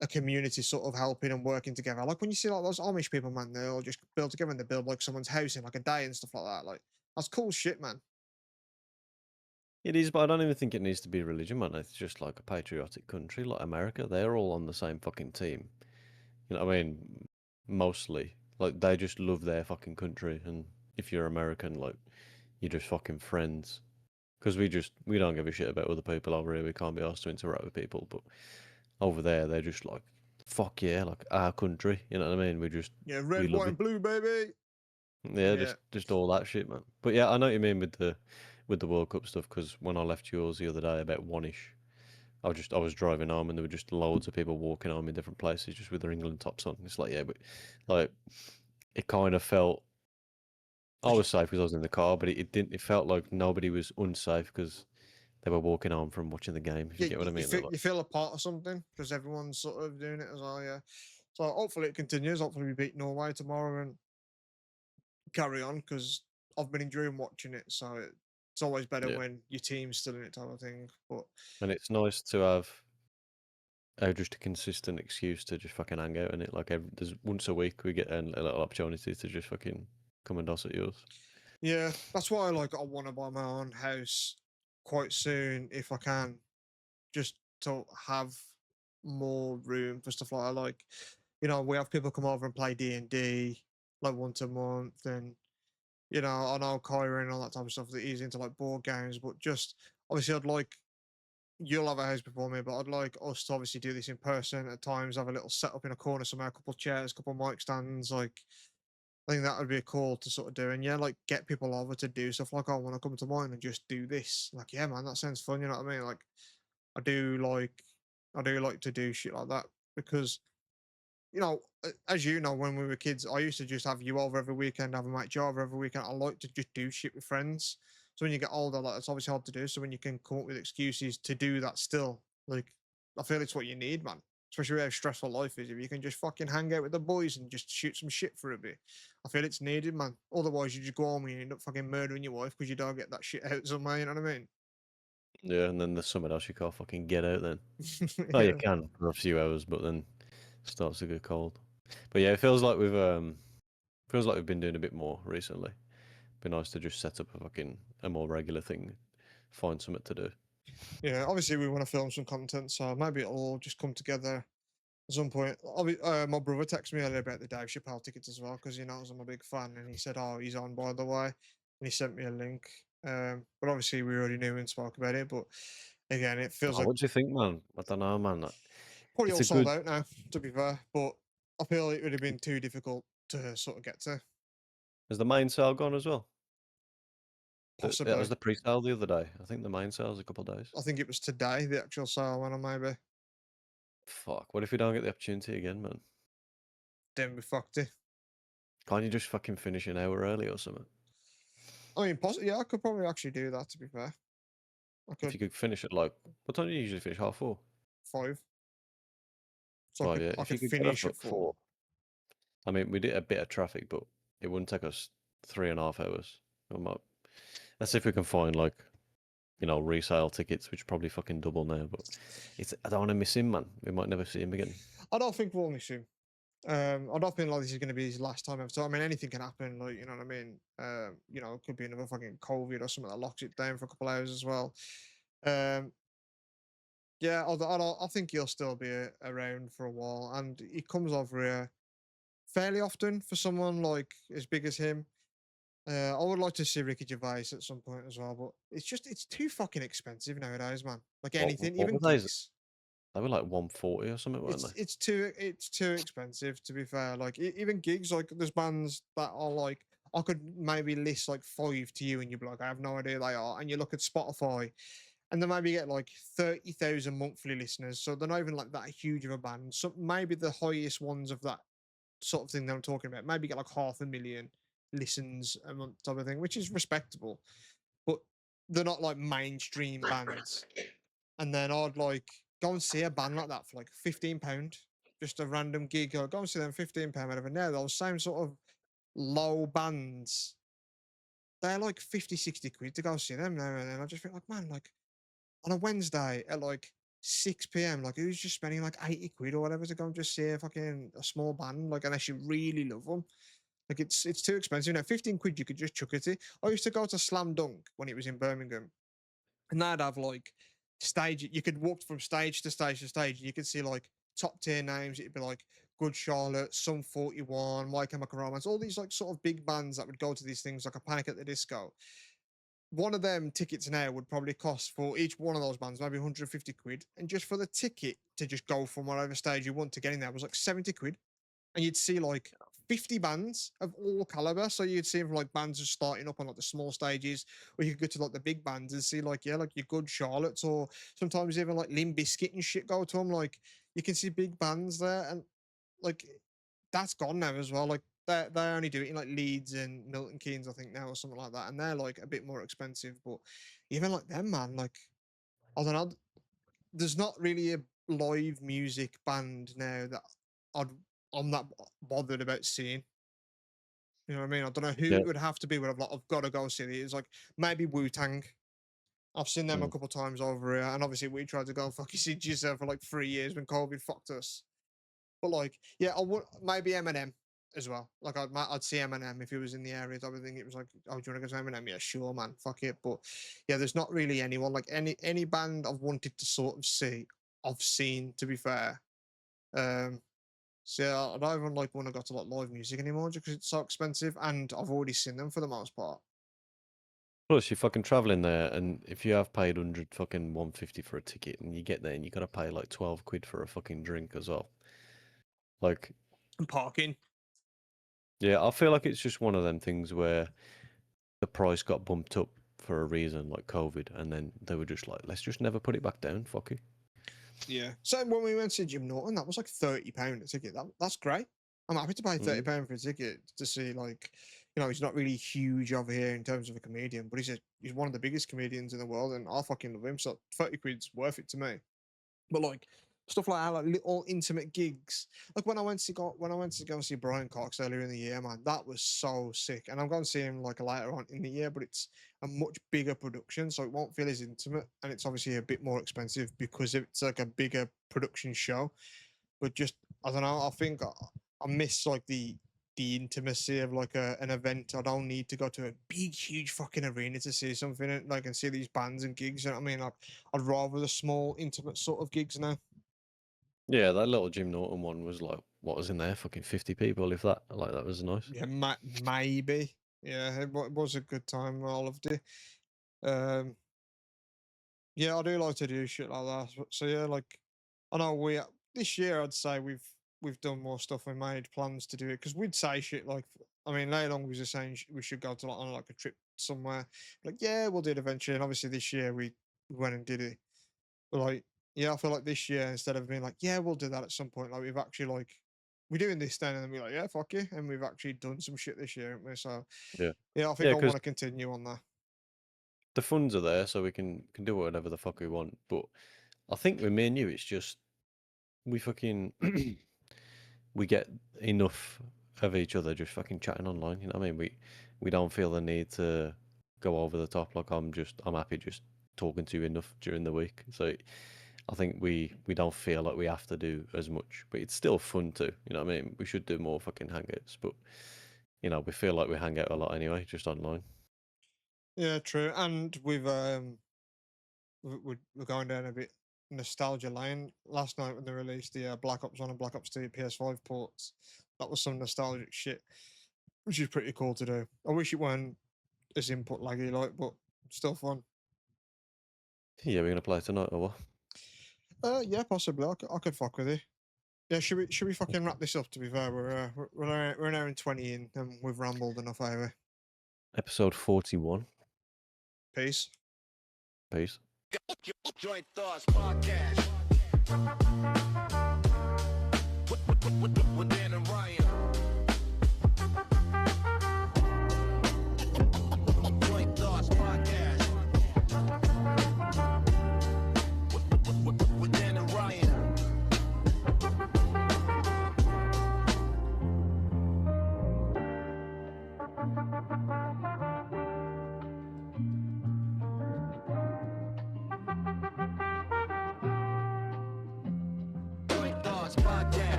a community sort of helping and working together. Like when you see like those Amish people, man, they all just build together and they build like someone's house in like a day and stuff like that. Like that's cool shit, man. It is, but I don't even think it needs to be religion, man. It's just like a patriotic country like America. They're all on the same fucking team. You know what I mean? Mostly. Like, they just love their fucking country. And if you're American, like, you're just fucking friends. Because we don't give a shit about other people over here. We can't be asked to interact with people. But over there, they're just like, fuck yeah, like our country. You know what I mean? Yeah, We red, love white, it. and blue, baby. Yeah, Yeah, just all that shit, man. But yeah, I know what you mean with the World Cup stuff. Because when I left yours the other day about one-ish, I was driving home and there were just loads of people walking home in different places just with their England tops on. It's like, yeah, but like it kind of felt I was safe because I was in the car, but it didn't. It felt like nobody was unsafe because they were walking home from watching the game. If you Yeah, get what I you mean, they're feel like, you feel a part of something because everyone's sort of doing it as well. Yeah, so hopefully it continues. Hopefully we beat Norway tomorrow and carry on because I've been enjoying watching it. So it's always better yeah. when your team's still in it, type of thing. But And it's nice to have just a consistent excuse to just fucking hang out in it. Like there's once a week we get a little opportunity to just fucking come and doss at yours. yeah, that's why I want to buy my own house quite soon if I can, just to have more room for stuff like that. Like, we have people come over and play D&D like once a month, and I know Kyrie and all that type of stuff that he's into like board games, but just obviously I'd like you'll have a house before me, but I'd like us to obviously do this in person at times, have a little setup in a corner somewhere, a couple of chairs, a couple of mic stands, like I think that would be cool to sort of do. And yeah, like get people over to do stuff like, I want to come to mine and just do this. Like, yeah, man, that sounds fun, you know what I mean? Like I do like I do like to do shit like that because as you know, when we were kids, I used to just have you over every weekend, have a mate Joe over every weekend. I like to just do shit with friends. So when you get older, like it's obviously hard to do. So when you can come up with excuses to do that still, like I feel it's what you need, man. Especially with how stressful life is. If you can just fucking hang out with the boys and just shoot some shit for a bit, I feel it's needed, man. Otherwise, you just go home and you end up fucking murdering your wife because you don't get that shit out somewhere. You know what I mean? Yeah, and then there's something else you can't fucking get out then. Oh, you Yeah, can for a few hours, but then it starts to get cold. But yeah, it feels like we've been doing a bit more recently. Be nice to just set up a more regular thing, find something to do. yeah. Obviously, we want to film some content, so maybe it'll all just come together at some point. My brother texted me earlier about the Dave Chappelle tickets as well because he knows I'm a big fan, and he said, "Oh, he's on by the way," and he sent me a link. But obviously we already knew and spoke about it. But again, it feels Oh, like what do you think, man? I don't know, man. probably It's all a sold good. out now. To be fair, but I feel it would have been too difficult to sort of get to. Has the main sale gone as well? That was Possibly, the pre-sale the other day. I think the main sale's a couple of days. I think it was today the actual sale went on. Maybe Fuck. What if we don't get the opportunity again, man? then we fucked it. Can't you just fucking finish an hour early or something? I mean, possibly, yeah, I could probably actually do that. To be fair, I If could you could finish at like, what time do you usually finish? 4:30. 5, so I Oh could yeah. I If could you could get off finish at at 4. 4, I mean, we did a bit of traffic, but it wouldn't take us 3.5 hours. We might, let's see if we can find resale tickets, which probably fucking double now. But I don't want to miss him, man. We might never see him again. I don't think we'll miss him. I don't think like this is going to be his last time ever. So I mean, anything can happen. Like you know what I mean. It could be another fucking COVID or something that locks it down for a couple hours as well. Um, yeah, I think he'll still be around for a while, and he comes over here fairly often for someone like as big as him. I would like to see Ricky Gervais at some point as well, but it's too fucking expensive nowadays, man. Like anything, What even were they? gigs. They were like 140 or something, weren't they? It's too expensive to be fair. Like even gigs, like there's bands that are like I could maybe list like 5 to you, and you'd be like, I have no idea who they are. And you look at Spotify, and they maybe get like 30,000 monthly listeners, so they're not even like that huge of a band. So maybe the highest ones of that sort of thing that I'm talking about maybe get like 500,000 listens a month type of thing, which is respectable, but they're not like mainstream bands. And then I'd like go and see a band like that for like £15, just a random gig. Or go and see them £15, whatever. Now those same sort of low bands, they're like 50, 60 quid to go see them now. And then I just think like, man, like on a Wednesday at like 6 p.m., like who's just spending like 80 quid or whatever to go and just see a small band, like unless you really love them. Like it's too expensive. Now 15 quid you could just chuck it. I used to go to Slam Dunk when it was in Birmingham, and they'd have like stage. You could walk from stage to stage to stage, and you could see like top tier names. It'd be like Good Charlotte, Sum 41, My Chemical Romance, all these like sort of big bands that would go to these things like a Panic at the Disco. One of them tickets now would probably cost for each one of those bands maybe 150 quid, and just for the ticket to just go from whatever stage you want to get in there was like 70 quid, and you'd see like 50 bands of all caliber. So you'd see from like bands just starting up on like the small stages, or you could go to like the big bands and see like, yeah, like your Good Charlottes, or sometimes even like Limp Bizkit and shit go to them. Like you can see big bands there, and like that's gone now as well. Like they only do it in like Leeds and Milton Keynes, I think now, or something like that, and they're like a bit more expensive. But even like them, man, like I don't know, there's not really a live music band now that I'd I'm that bothered about seeing. You know what I mean? I don't know who Yeah. it would have to be where I've got to go see it. It's like maybe Wu Tang. I've seen them a Mm. couple of times over here, and obviously we tried to go and fucking see yourself for like 3 years when COVID fucked us. But like, yeah, I would maybe Eminem as well. Like I'd see Eminem if he was in the area. Type of thing. It was like, oh, do you want to go to Eminem? Yeah, sure, man. Fuck it. But yeah, there's not really anyone like any band I've wanted to sort of see. I've seen, to be fair. Um, so yeah, I don't even like want to go to like live music anymore just because it's so expensive, and I've already seen them for the most part. Plus, you're fucking traveling there, and if you have paid 150 for a ticket, and you get there and you gotta pay like 12 quid for a fucking drink as well. Like, And parking. yeah, I feel like it's just one of them things where the price got bumped up for a reason, like COVID, and then they were just like, let's just never put it back down. Fuck it. Yeah. So when we went to Jim Norton, that was like £30 a ticket. That's great. I'm happy to pay Mm. £30 for a ticket to see like, he's not really huge over here in terms of a comedian, but he's one of the biggest comedians in the world, and I fucking love him. So 30 quid's worth it to me. But like stuff like that, like little intimate gigs. Like when I went to go see Brian Cox earlier in the year, man, that was so sick. And I'm going to see him like later on in the year, but it's a much bigger production, so it won't feel as intimate, and it's obviously a bit more expensive because it's like a bigger production show. But just I don't know, I think I miss like the intimacy of like an event. I don't need to go to a big, huge fucking arena to see something like and see these bands and gigs. You know what I mean? Like I'd rather the small, intimate sort of gigs now. Yeah, that little Jim Norton one was like, what was in there? Fucking 50 people, if that. Like, that was nice. Yeah, maybe. Yeah, it was a good time. I loved it. Um, yeah, I do like to do shit like that. So yeah, like I know this year I'd say we've done more stuff. We made plans to do it because we'd say shit like, I mean, later on we was just saying we should go to like on like a trip somewhere. Like yeah, we'll do it eventually. And obviously this year we went and did it. But like yeah, I feel like this year instead of being like yeah, we'll do that at some point. Like we've actually like we're doing this then, and then we're like yeah, fuck you, and we've actually done some shit this year, haven't we? So Yeah. yeah, I think Yeah, I want because to continue on that. the funds are there, so we can do whatever the fuck we want. But I think with me and you, it's just we fucking we get enough of each other just fucking chatting online. You know what I mean? We don't feel the need to go over the top. Like I'm happy just talking to you enough during the week. So I think we don't feel like we have to do as much, but it's still fun too. You know what I mean? We should do more fucking hangouts, but we feel like we hang out a lot anyway, just online. Yeah, true. And we're going down a bit nostalgia lane. Last night when they released the Black Ops 1 and Black Ops 2 PS5 ports, that was some nostalgic shit, which is pretty cool to do. I wish it weren't as input laggy, like, but still fun. Yeah, we're gonna play tonight or what? Yeah, possibly. I could fuck with it. Yeah, should we fucking wrap this up? To be fair, we're an hour and 20 in, and we've rambled enough over. Episode 41. Peace. Peace. Joint Thoughts Podcast with Dan and Ryan.